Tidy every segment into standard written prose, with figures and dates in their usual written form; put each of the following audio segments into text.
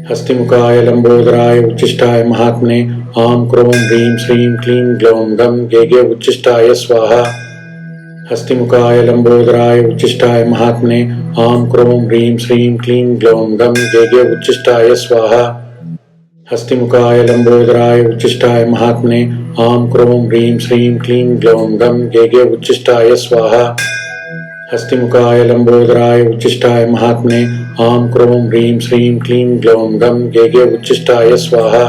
हस्तिमुखाय लंबोदराय उच्चिष्टाय महात्मने आं क्रों ह्रीं श्रीं क्लीं ग्लौं गं गेगे उच्चिष्टाय स्वाहा। हस्तिमुखाय लंबोदराय उच्चिष्टाय महात्मने आं क्रों ह्रीं श्रीं क्लीं ग्लौं गं गेगे उच्चिष्टाय स्वाहा। हस्तिमुखाय लंबोदराय उच्चिष्टाय महात्मने आं क्रों ह्रीं श्रीं क्लीं ग्लौं गं गेगे उच्चिष्टाय स्वाहा। हस्तिमुखाय लंबोदराय उच्चिष्टाय महात्मने आं क्रों ह्रीं श्रीं क्लीं ग्लौं गं गेगे उच्चिष्टाय स्वाहा।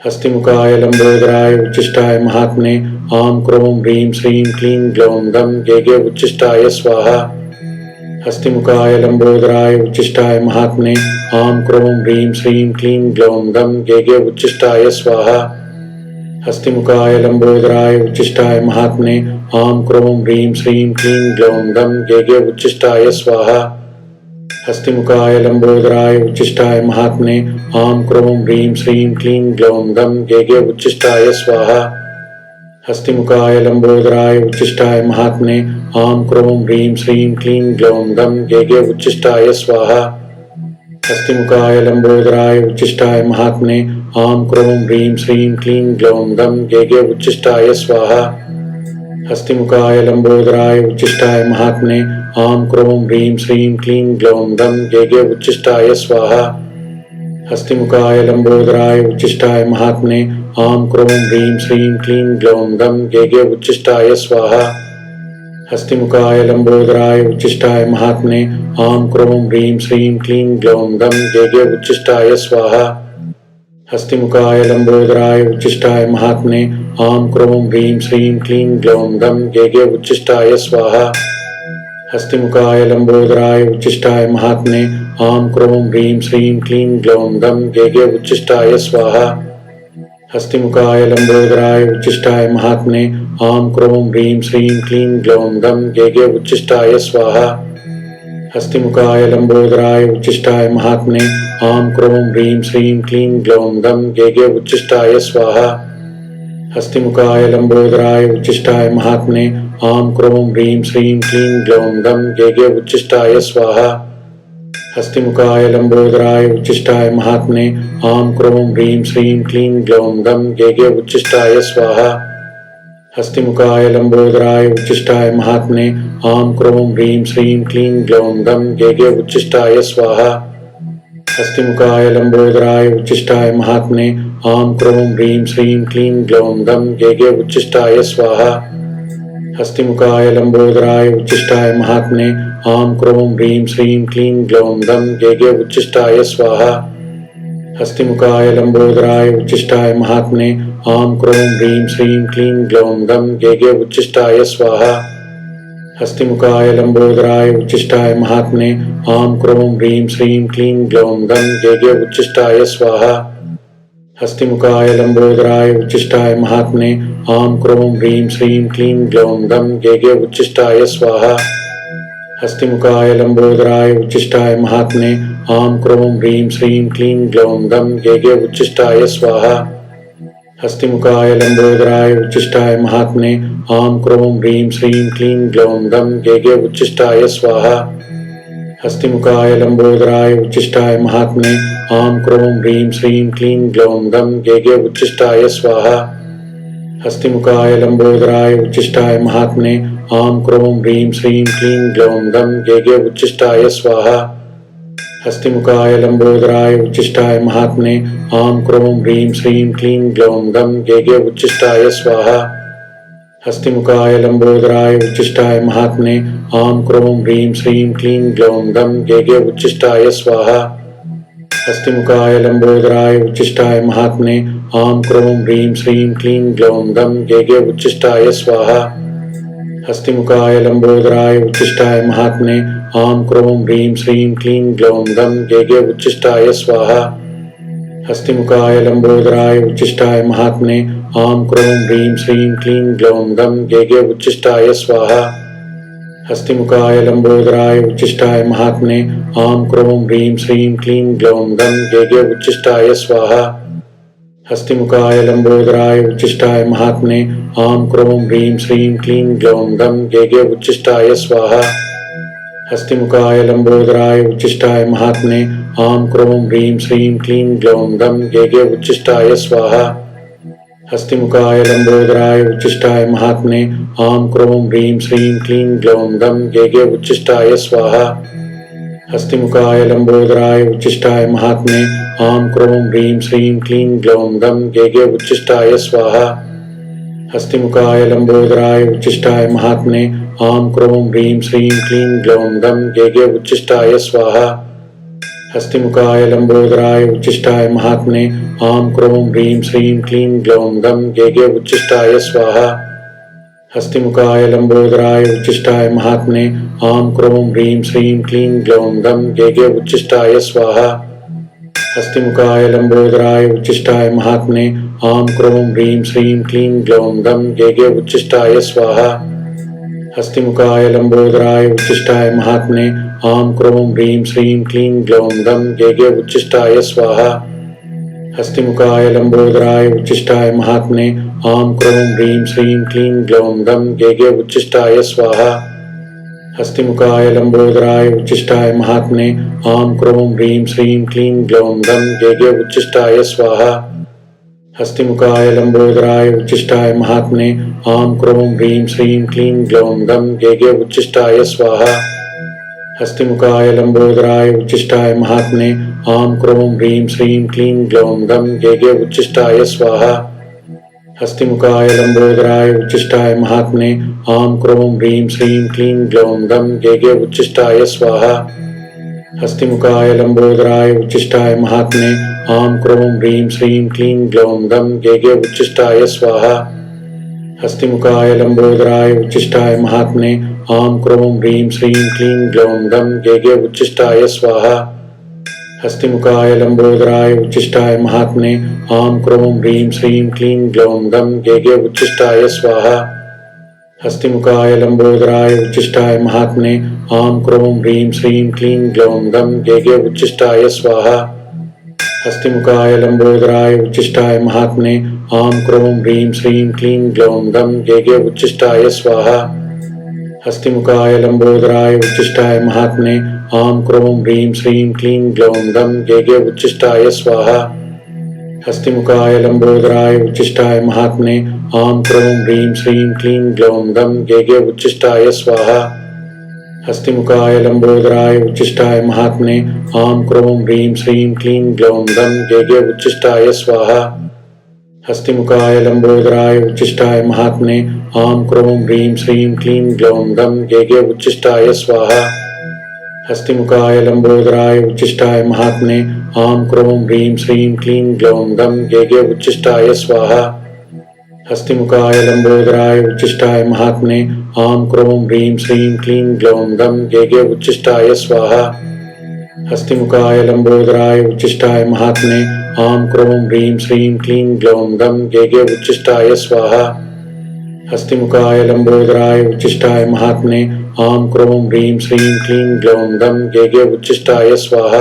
हस्तिमुखाय लंबोदराय उच्चिष्टाय महात्मने आं क्रों ह्रीं श्रीं क्लीं ग्लौं गं गेगे उच्चिष्टाय स्वाहा। हस्तिमुखाय लंबोदराय उच्चिष्टाय महात्मने आं क्रों ह्रीं श्रीं क्लीं ग्लौं गं गेगे उच्चिष्टाय स्वाहा। हस्तिमुखाय लंबोदराय उच्चिष्टाय महात्मने आं क्रों ह्रीं श्रीं क्लीं ग्लौं गं गेगे उच्चिष्टाय स्वाहा। हस्तिमुखाय लंबोदराय उच्चिष्टाय महात्मने आं क्रों ह्रीं श्रीं क्लीं ग्लौं गं गेगे उच्चिष्टाय स्वाहा। हस्तिमुखाय लंबोदराय उच्चिष्टाय महात्मने आं क्रों ह्रीं श्रीं क्लीं ग्लौं गं गेगे उच्चिष्टाय स्वाहा। हस्तिमुखाय लंबोदराय उच्चिष्टाय महात्मने आं क्रों ह्रीं श्रीं क्लीं ग्लौं गं गेगे उच्चिष्टाय स्वाहा। हस्तिमुखाय लंबोदराय उच्चिष्टाय महात्मने आं क्रों ह्रीं श्रीं क्लीं ग्लौं गं गेगे उच्चिष्टाय स्वाहा। हस्तिमुखाय लंबोदराय उच्चिष्टाय महात्मने आं क्रों ह्रीं श्रीं क्लीं ग्लौं गं गेगे उच्चिष्टाय स्वाहा। हस्तिमुखाय लंबोदराय उच्चिष्टाय महात्मने आं क्रों ह्रीं श्रीं क्लीं ग्लौं गं गेगे उच्चिष्टाय स्वाहा। हस्तिमुखाय लंबोदराय उच्चिष्टाय महात्मने आं क्रों ह्रीं श्रीं क्लीं ग्लौं गं गेगे उच्चिष्टाय स्वाहा। हस्तिमुखाय लंबोदराय उच्चिष्टाय महात्मने आं क्रों ह्रीं श्रीं क्लीं ग्लौं गं गेगे उच्चिष्टाय स्वाहा। हस्तिमुखाय लंबोदराय उच्चिष्टाय महात्मने आं क्रों ह्रीं श्रीं क्लीं ग्लौं गं गेगे उच्चिष्टाय स्वाहा। हस्तिमुखाय लंबोदराय उच्चिष्टाय महात्मने आं क्रों ह्रीं श्रीं क्लीं ग्लौं गं गेगे उच्चिष्टाय स्वाहा। हस्तिमुखाय लंबोदराय उच्चिष्टाय महात्मने आं क्रों ह्रीं श्रीं क्लीं ग्लौं गं गेगे उच्चिष्टाय स्वाहा। हस्तिमुखाय लंबोदराय उच्चिष्टाय महात्मने आं क्रों ह्रीं श्रीं क्लीं ग्लौं गं गेगे उच्चिष्टाय स्वाहा। हस्तिमुखाय लंबोदराय उच्चिष्टाय महात्मने आं क्रों ह्रीं श्रीं क्लीं ग्लौं गं गेगे उच्चिष्टाय स्वाहा। हस्तिमुखाय लंबोदराय उच्चिष्टाय महात्मने आं क्रों ह्रीं श्रीं क्लीं ग्लौं गं गेगे उच्चिष्टाय स्वाहा। हस्तिमुखाय लंबोदराय उच्चिष्टाय महात्मने आं क्रों ह्रीं श्रीं क्लीं ग्लौं गं गेगे उच्चिष्टाय स्वाहा। हस्तिमुखाय लंबोदराय उच्चिष्टाय महात्मने आं क्रों ह्रीं श्रीं क्लीं ग्लौं गं गेगे उच्चिष्टाय स्वाहा। हस्तिमुखाय लंबोदराय उच्चिष्टाय महात्मने आं क्रों ह्रीं श्रीं क्लीं ग्लौं गं गेगे उच्चिष्टाय स्वाहा। हस्तिमुखाय लंबोदराय उच्चिष्टाय महात्मने आं क्रों ह्रीं श्रीं क्लीं ग्लौं गं गेगे उच्चिष्टाय स्वाहा। हस्तिमुखाय लंबोदराय उच्चिष्टाय महात्मने आं क्रों ह्रीं श्रीं क्लीं ग्लौं गं गेगे उच्चिष्टाय स्वाहा। हस्तिमुखाय लंबोदराय उच्चिष्टाय महात्मने आं क्रों ह्रीं श्रीं क्लीं ग्लौं गं गेगे उच्चिष्टाय स्वाहा। हस्तिमुखाय लंबोदराय उच्चिष्टाय महात्मने आं क्रों ह्रीं श्रीं क्लीं ग्लौं गं गेगे उच्चिष्टाय स्वाहा। हस्तिमुखाय लंबोदराय उच्चिष्टाय महात्मने आं क्रों ह्रीं श्रीं क्लीं ग्लौं गं गेगे उच्चिष्टाय स्वाहा। हस्तिमुखाय लंबोदराय उच्चिष्टाय महात्मने आं क्रों ह्रीं श्रीं क्लीं ग्लौं गं गेगे उच्चिष्टाय स्वाहा। हस्तिमुखाय लंबोदराय उच्चिष्टाय महात्मने आं क्रों ह्रीं श्रीं क्लीं ग्लौं गं गेगे उच्चिष्टाय स्वाहा। हस्तिमुखाय लंबोदराय उच्चिष्टाय महात्मने आं क्रों ह्रीं श्रीं क्लीं ग्लौं गं गेगे उच्चिष्टाय स्वाहा। हस्तिमुखाय लंबोदराय उच्चिष्टाय महात्मने आं क्रों ह्रीं श्रीं क्लीं ग्लौं गं गेगे उच्चिष्टाय स्वाहा। हस्तिमुखाय लंबोदराय उच्चिष्टाय महात्मने आं क्रों ह्रीं श्रीं क्लीं ग्लौं गं गेगे उच्चिष्टाय स्वाहा। हस्तिमुखाय लंबोदराय उच्चिष्टाय महात्मने आं क्रों ह्रीं श्रीं क्लीं ग्लौं गं गेगे उच्चिष्टाय स्वाहा। हस्तिमुखाय लंबोदराय उच्चिष्टाय महात्मने आं क्रों ह्रीं श्रीं क्लीं ग्लौं गं गेगे उच्चिष्टाय स्वाहा। हस्तिमुखाय लंबोदराय उच्चिष्टाय महात्मने आं क्रों ह्रीं श्रीं क्लीं ग्लौं गं गेगे उच्चिष्टाय स्वाहा। हस्तिमुखाय लंबोदराय उच्चिष्टाय महात्मने आं क्रों ह्रीं श्रीं क्लीं ग्लौं गं गेगे उच्चिष्टाय स्वाहा। हस्तिमुखाय लंबोदराय उच्चिष्टाय महात्मने आं क्रों ह्रीं श्रीं क्लीं ग्लौं गं गेगे उच्चिष्टाय स्वाहा। हस्तिमुखाय लंबोदराय उच्चिष्टाय महात्मने आं क्रों ह्रीं श्रीं क्लीं ग्लौं गं गेगे उच्चिष्टाय स्वाहा। हस्तिमुखाय लंबोदराय उच्चिष्टाय महात्मने आं क्रों ह्रीं श्रीं क्लीं ग्लौं गं गेगे उच्चिष्टाय स्वाहा। हस्तिमुखाय लंबोदराय उच्चिष्टाय महात्मने आं क्रों ह्रीं श्रीं क्लीं ग्लौं गं गेगे उच्चिष्टाय स्वाहा। हस्तिमुखाय लंबोदराय उच्चिष्टाय महात्मने आं क्रों ह्रीं श्रीं क्लीं ग्लौं गं गेगे उच्चिष्टाय स्वाहा। हस्तिमुखाय लंबोदराय उच्चिष्टाय महात्मने आं क्रों ह्रीं श्रीं क्लीं ग्लौं गं गेगे उच्चिष्टाय स्वाहा। हस्तिमुखाय लंबोदराय उच्चिष्टाय महात्मने आं क्रों ह्रीं श्रीं क्लीं ग्लौं गं गेगे उच्चिष्टाय स्वाहा। हस्तिमुखाय लंबोदराय उच्चिष्टाय महात्मने आं क्रों ह्रीं श्रीं क्लीं ग्लौं गं गेगे उच्चिष्टाय स्वाहा। हस्तिमुखाय लंबोदराय उच्चिष्टाय महात्मने आं क्रों ह्रीं श्रीं क्लीं ग्लौं गं गेगे उच्चिष्टाय स्वाहा। हस्तिमुखाय लंबोदराय उच्चिष्टाय महात्मने आं क्रों ह्रीं श्रीं क्लीं ग्लौं गं गेगे उच्चिष्टाय स्वाहा। हस्तिमुखाय लंबोदराय उच्चिष्टाय महात्मने आं क्रों ह्रीं श्रीं क्लीं ग्लौं गं गेगे उच्चिष्टाय स्वाहा। हस्तिमुखाय लंबोदराय उच्चिष्टाय महात्मने आं क्रों ह्रीं श्रीं क्लीं ग्लौं गं गेगे उच्चिष्टाय स्वाहा। हस्तिमुखाय लंबोदराय उच्चिष्टाय महात्मने आं क्रों ह्रीं श्रीं क्लीं ग्लौं गं गेगे उच्चिष्टाय स्वाहा। हस्तिमुखाय लंबोदराय उच्चिष्टाय महात्मने आं क्रों ह्रीं श्रीं क्लीं ग्लौं गं गेगे उच्चिष्टाय स्वाहा। हस्तिमुखाय लंबोदराय उच्चिष्टाय महात्मने आं क्रों ह्रीं श्रीं क्लीं ग्लौं गं गेगे उच्चिष्टाय स्वाहा। हस्तिमुखाय लंबोदराय उच्चिष्टाय महात्मने आं क्रों ह्रीं श्रीं क्लीं ग्लौं गं गेगे उच्चिष्टाय स्वाहा। हस्तिमुखाय लंबोदराय उच्चिष्टाय महात्मने आं क्रों ह्रीं श्रीं क्लीं ग्लौं गं गेगे उच्चिष्टाय स्वाहा। हस्तिमुखाय लंबोदराय उच्चिष्टाय महात्मने आं क्रों ह्रीं श्रीं क्लीं ग्लौं गं गेगे उच्चिष्टाय स्वाहा। हस्तिमुखाय लंबोदराय उच्चिष्टाय महात्मने आं क्रों ह्रीं श्रीं क्लीं ग्लौं गं गेगे उच्चिष्टाय स्वाहा। हस्तिमुखाय लंबोदराय उच्चिष्टाय महात्मने आं क्रों ह्रीं श्रीं क्लीं ग्लौं गं गेगे उच्चिष्टाय स्वाहा। हस्तिमुखाय लंबोदराय उच्चिष्टाय महात्मने आं क्रों ह्रीं श्रीं क्लीं ग्लौं गं गेगे उच्चिष्टाय स्वाहा। हस्तिमुखाय लंबोदराय उच्चिष्टाय महात्मने आं क्रों ह्रीं श्रीं क्लीं ग्लौं गं गेगे उच्चिष्टाय स्वाहा। हस्तिमुखाय लंबोदराय उच्चिष्टाय महात्मने आं क्रों ह्रीं श्रीं क्लीं ग्लौं गं गेगे उच्चिष्टाय स्वाहा। हस्तिमुखाय लंबोदराय उच्चिष्टाय महात्मने आं क्रों ह्रीं श्रीं क्लीं ग्लौं गं गेगे उच्चिष्टाय स्वाहा।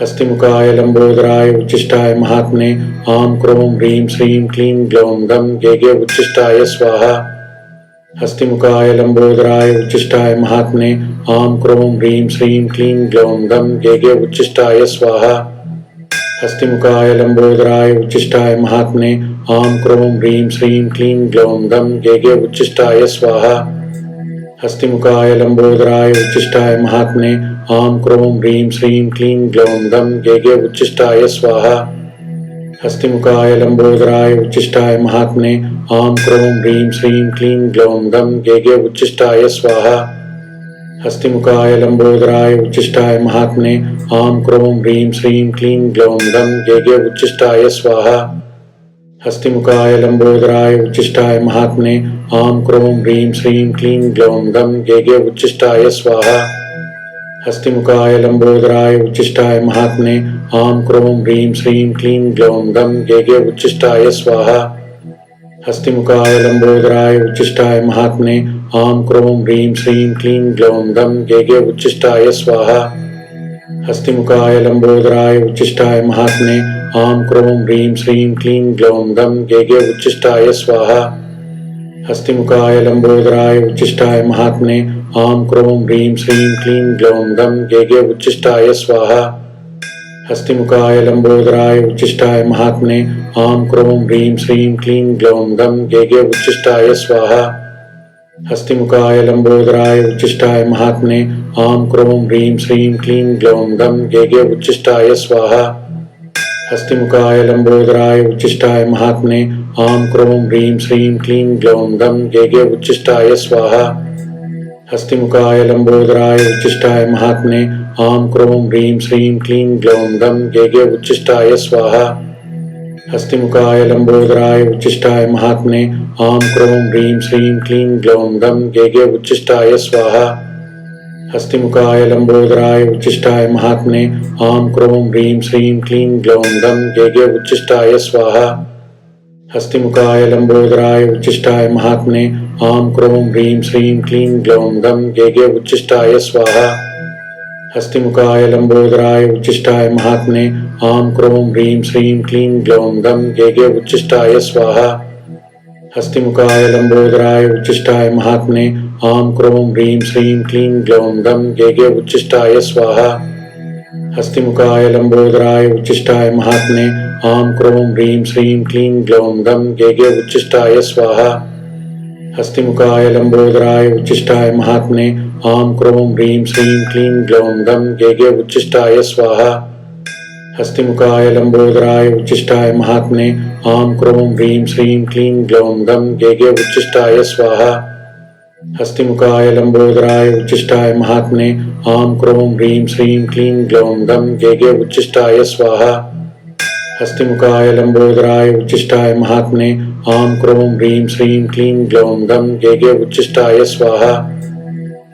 हस्तिमुखाय लंबोदराय उच्चिष्टाय महात्मने आं क्रों ह्रीं श्रीं क्लीं ग्लौं गं गेगे उच्चिष्टाय स्वाहा। हस्तिमुखाय लंबोदराय उच्चिष्टाय महात्मने आं क्रों ह्रीं श्रीं क्लीं ग्लौं गं गेगे उच्चिष्टाय स्वाहा। हस्तिमुखाय लंबोदराय उच्चिष्टाय महात्मने आं क्रों ह्रीं श्रीं क्लीं ग्लौं गं गेगे उच्चिष्टाय स्वाहा। हस्तिमुखाय लंबोदराय उच्चिष्टाय महात्मने आं क्रों ह्रीं श्रीं क्लीं ग्लौं गं गेगे उच्चिष्टाय स्वाहा। हस्तिमुखाय लंबोदराय उच्चिष्टाय महात्मने आं क्रों ह्रीं श्रीं क्लीं ग्लौं गं गेगे उच्चिष्टाय स्वाहा। हस्तिमुखाय लंबोदराय उच्चिष्टाय महात्मने आं क्रों ह्रीं श्रीं क्लीं ग्लौं गं गेगे उच्चिष्टाय स्वाहा। हस्तिमुखाय लंबोदराय उच्चिष्टाय महात्मने आं क्रों ह्रीं श्रीं क्लीं ग्लौं गं गेगे उच्चिष्टाय स्वाहा। हस्तिमुखाय लंबोदराय उच्चिष्टाय महात्मने आं क्रों ह्रीं श्रीं क्लीं ग्लौं गं गेगे उच्चिष्टाय स्वाहा। हस्तिमुखाय लंबोदराय उच्चिष्टाय महात्मने आं क्रों ह्रीं श्रीं क्लीं ग्लौं गं गेगे उच्चिष्टाय स्वाहा। हस्तिमुखाय लंबोदराय उच्चिष्टाय महात्मने आं क्रों ह्रीं श्रीं क्लीं ग्लौं गं गेगे उच्चिष्टाय स्वाहा। हस्तिमुखाय लंबोदराय उच्चिष्टाय महात्मने आं क्रों ह्रीं श्रीं क्लीं ग्लौं गं गेगे उच्छिष्टाय स्वाहा। हस्तिमुखाय लंबोदराय उच्छिष्टाय महात्मने आं क्रों ह्रीं श्रीं क्लीं ग्लौं गं गेगे उच्छिष्टाय स्वाहा। हस्तिमुखाय लंबोदराय उच्छिष्टाय महात्मने आं क्रों ह्रीं श्रीं क्लीं ग्लौं गं गेगे उच्छिष्टाय स्वाहा। हस्तिमुखाय लंबोदराय उच्छिष्टाय महात्मने आं क्रों ह्रीं श्रीं क्लीं ग्लौं गं गेगे उच्छिष्टाय स्वाहा। हस्तिमुखाय लंबोदराय उच्छिष्टाय महात्मने आं क्रों ह्रीं श्रीं क्लीं ग्लौं गं गेगे उच्छिष्टाय स्वाहा। हस्तिमुखाय लंबोदराय उच्छिष्टाय महात्मने आं क्रों ह्रीं श्रीं क्लीं ग्लौं गं गेगे उच्छिष्टाय स्वाहा। हस्तिमुखाय लंबोदराय उच्छिष्टाय महात्मने आं क्रों ह्रीं श्रीं क्लीं ग्लौं गं गेगे उच्छिष्टाय स्वाहा। हस्तिमुखाय लंबोदराय उच्छिष्टाय महात्मने आं क्रों ह्रीं श्रीं क्लीं ग्लौं गं गेगे उच्छिष्टाय स्वाहा। हस्तिमुखाय लंबोदराय उच्छिष्टाय महात्मने आं क्रों ह्रीं श्रीं क्लीं ग्लौं गं गेगे उच्छिष्टाय स्वाहा। हस्तिमुखाय लंबोदराय उच्छिष्टाय महात्मने आं क्रों ह्रीं श्रीं क्लीं ग्लौं गं गेगे उच्छिष्टाय स्वाहा। हस्तिमुखाय लंबोदराय उच्छिष्टाय महात्मने आं क्रों ह्रीं श्रीं क्लीं ग्लौं गं गेगे उच्छिष्टाय स्वाहा। हस्तिमुखाय लंबोदराय उच्छिष्टाय महात्मने आं क्रों ह्रीं श्रीं क्लीं ग्लौं गं गेगे उच्छिष्टाय स्वाहा। हस्तिमुखाय लंबोदराय उच्छिष्टाय महात्मने आं क्रों ह्रीं श्रीं क्लीं ग्लौं गं गेगे उच्छिष्टाय स्वाहा। हस्तिमुखाय लंबोदराय उच्छिष्टाय महात्मने आं क्रों ह्रीं श्रीं क्लीं ग्लौं गं गेगे उच्छिष्टाय स्वाहा। हस्तिमुखाय लंबोदराय उच्छिष्टाय महात्मने आं क्रों ह्रीं श्रीं क्लीं ग्लौं गं गेगे उच्छिष्टाय स्वाहा।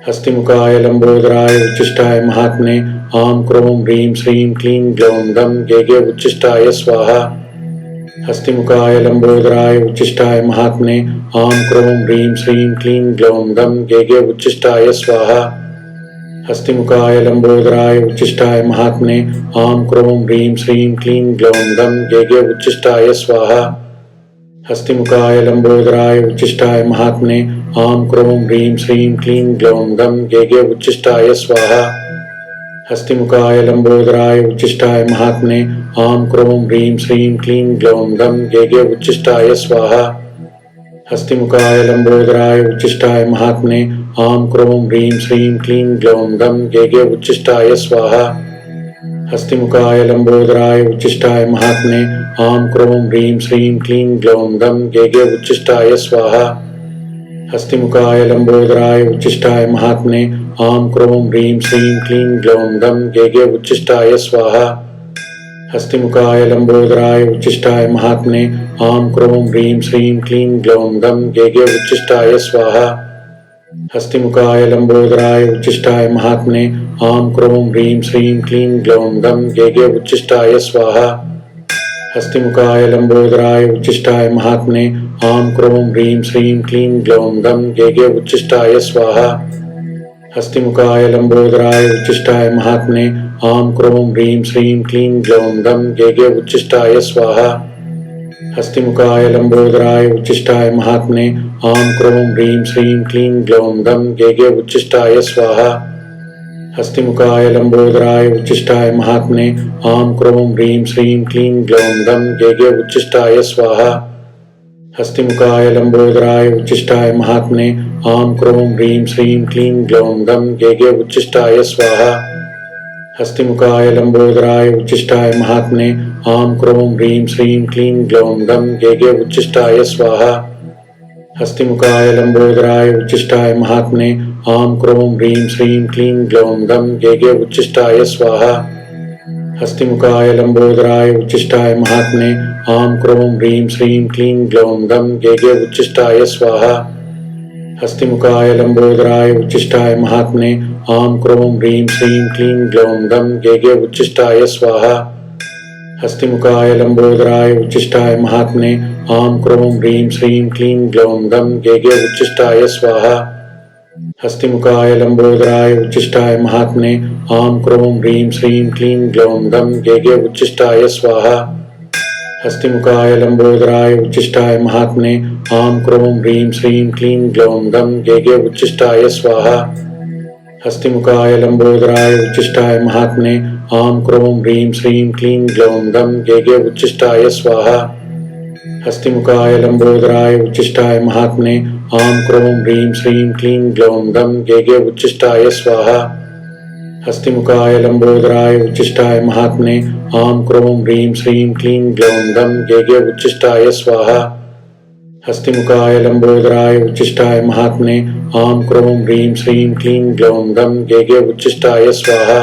हस्तिमुखाय लंबोदराय उच्छिष्टाय महात्मने आं क्रों ह्रीं श्रीं क्लीं ग्लौं गं गेगे उच्छिष्टाय स्वाहा। हस्तिमुखाय लंबोदराय उच्छिष्टाय महात्मने आं क्रों ह्रीं श्रीं क्लीं ग्लौं गं गेगे उच्छिष्टाय स्वाहा। हस्तिमुखाय लंबोदराय उच्छिष्टाय महात्मने आं क्रों ह्रीं श्रीं क्लीं ग्लौं गं गेगे उच्छिष्टाय स्वाहा। हस्तिमुखाय लंबोदराय उच्छिष्टाय महात्मने आं क्रों ह्रीं श्रीं क्लीं ग्लौं गं गेगे उच्छिष्टाय स्वाहा। हस्तिमुखाय लंबोदराय उच्छिष्टाय महात्मने आं क्रों ह्रीं श्रीं क्लीं ग्लौं गं गेगे उच्छिष्टाय स्वाहा। हस्तिमुखाय लंबोदराय उच्छिष्टाय महात्मने आं क्रों ह्रीं श्रीं क्लीं ग्लौं गं गेगे उच्छिष्टाय स्वाहा। हस्तिमुखाय लंबोदराय उच्छिष्टाय महात्मने आं क्रों ह्रीं श्रीं क्लीं ग्लौं गं गेगे उच्छिष्टाय स्वाहा। हस्तिमुखाय लंबोदराय उच्छिष्टाय महात्मने आं क्रों ह्रीं श्रीं क्लीं ग्लौं गं गेगे उच्छिष्टाय स्वाहा। हस्तिमुखाय लंबोदराय उच्छिष्टाय महात्मने आं क्रों ह्रीं श्रीं क्लीं ग्लौं गं गेगे उच्छिष्टाय स्वाहा। हस्तिमुखाय लंबोदराय उच्छिष्टाय महात्मने आं क्रों ह्रीं श्रीं क्लीं ग्लौं गं गेगे उच्छिष्टाय स्वाहा। हस्तिमुखाय लंबोदराय उच्छिष्टाय महात्मने आं क्रों ह्रीं श्रीं क्लीं ग्लौं गं गेगे उच्छिष्टाय स्वाहा। हस्तिमुखाय लंबोदराय उच्छिष्टाय महात्मने आं क्रों ह्रीं श्रीं क्लीं ग्लौं गं गेगे उच्छिष्टाय स्वाहा। हस्तिमुखाय लंबोदराय उच्छिष्टाय महात्मने आं क्रों ह्रीं श्रीं क्लीं ग्लौं गं गेगे उच्छिष्टाय स्वाहा। हस्तिमुखाय लंबोदराय उच्छिष्टाय महात्मने आं क्रों ह्रीं श्रीं क्लीं ग्लौं गं गेगे उच्छिष्टाय स्वाहा। हस्तिमुखाय लंबोदराय उच्छिष्टाय महात्मने आं क्रों ह्रीं श्रीं क्लीं ग्लौं गं गेगे उच्छिष्टाय स्वाहा। हस्तिमुखाय लंबोदराय उच्छिष्टाय महात्मने आं क्रों ह्रीं श्रीं क्लीं ग्लौं गं गेगे उच्छिष्टाय स्वाहा। हस्तिमुखाय लंबोदराय उच्छिष्टाय महात्मने आं क्रों ह्रीं श्रीं क्लीं ग्लौं गं गेगे उच्छिष्टाय स्वाहा। हस्तिमुखाय लंबोदराय उच्छिष्टाय महात्मने आं क्रों ह्रीं श्रीं क्लीं ग्लौं गं गेगे उच्छिष्टाय स्वाहा। हस्तिमुखाय लंबोदराय उच्छिष्टाय महात्मने आं क्रों ह्रीं श्रीं क्लीं ग्लौं गं गेगे उच्छिष्टाय स्वाहा। हस्तिमुखाय लंबोदराय उच्छिष्टाय महात्मने आं क्रों ह्रीं श्रीं क्लीं ग्लौं गं गेगे उच्छिष्टाय स्वाहा। हस्तिमुखाय लंबोदराय उच्छिष्टाय महात्मने आं क्रों ह्रीं श्रीं क्लीं ग्लौं गं गेगे उच्छिष्टाय स्वाहा। हस्तिमुखाय लंबोदराय उच्छिष्टाय महात्मने आं क्रों ह्रीं श्रीं क्लीं ग्लौं गं गेगे उच्छिष्टाय स्वाहा। हस्तिमुखाय लंबोदराय उच्चिष्टाय महात्मने आं क्रों ह्रीं श्रीं क्लीं ग्लौं दं गेगे उच्चिष्टाय स्वाहा। हस्तिमुखाय लंबोदराय उच्चिष्टाय महात्मने आं क्रों ह्रीं श्रीं क्लीं ग्लौं दं गेगे उच्चिष्टाय स्वाहा। हस्तिमुखाय लंबोदराय उच्चिष्टाय महात्मने आं क्रों ह्रीं श्रीं क्लीं ग्लौं दं गेगे उच्चिष्टाय स्वाहा। हस्तिमुखाय लंबोदराय उच्चिष्टाय महात्मने आं क्रों ह्रीं श्रीं क्लीं ग्लौं दं गेगे उच्चिष्टाय स्वाहा।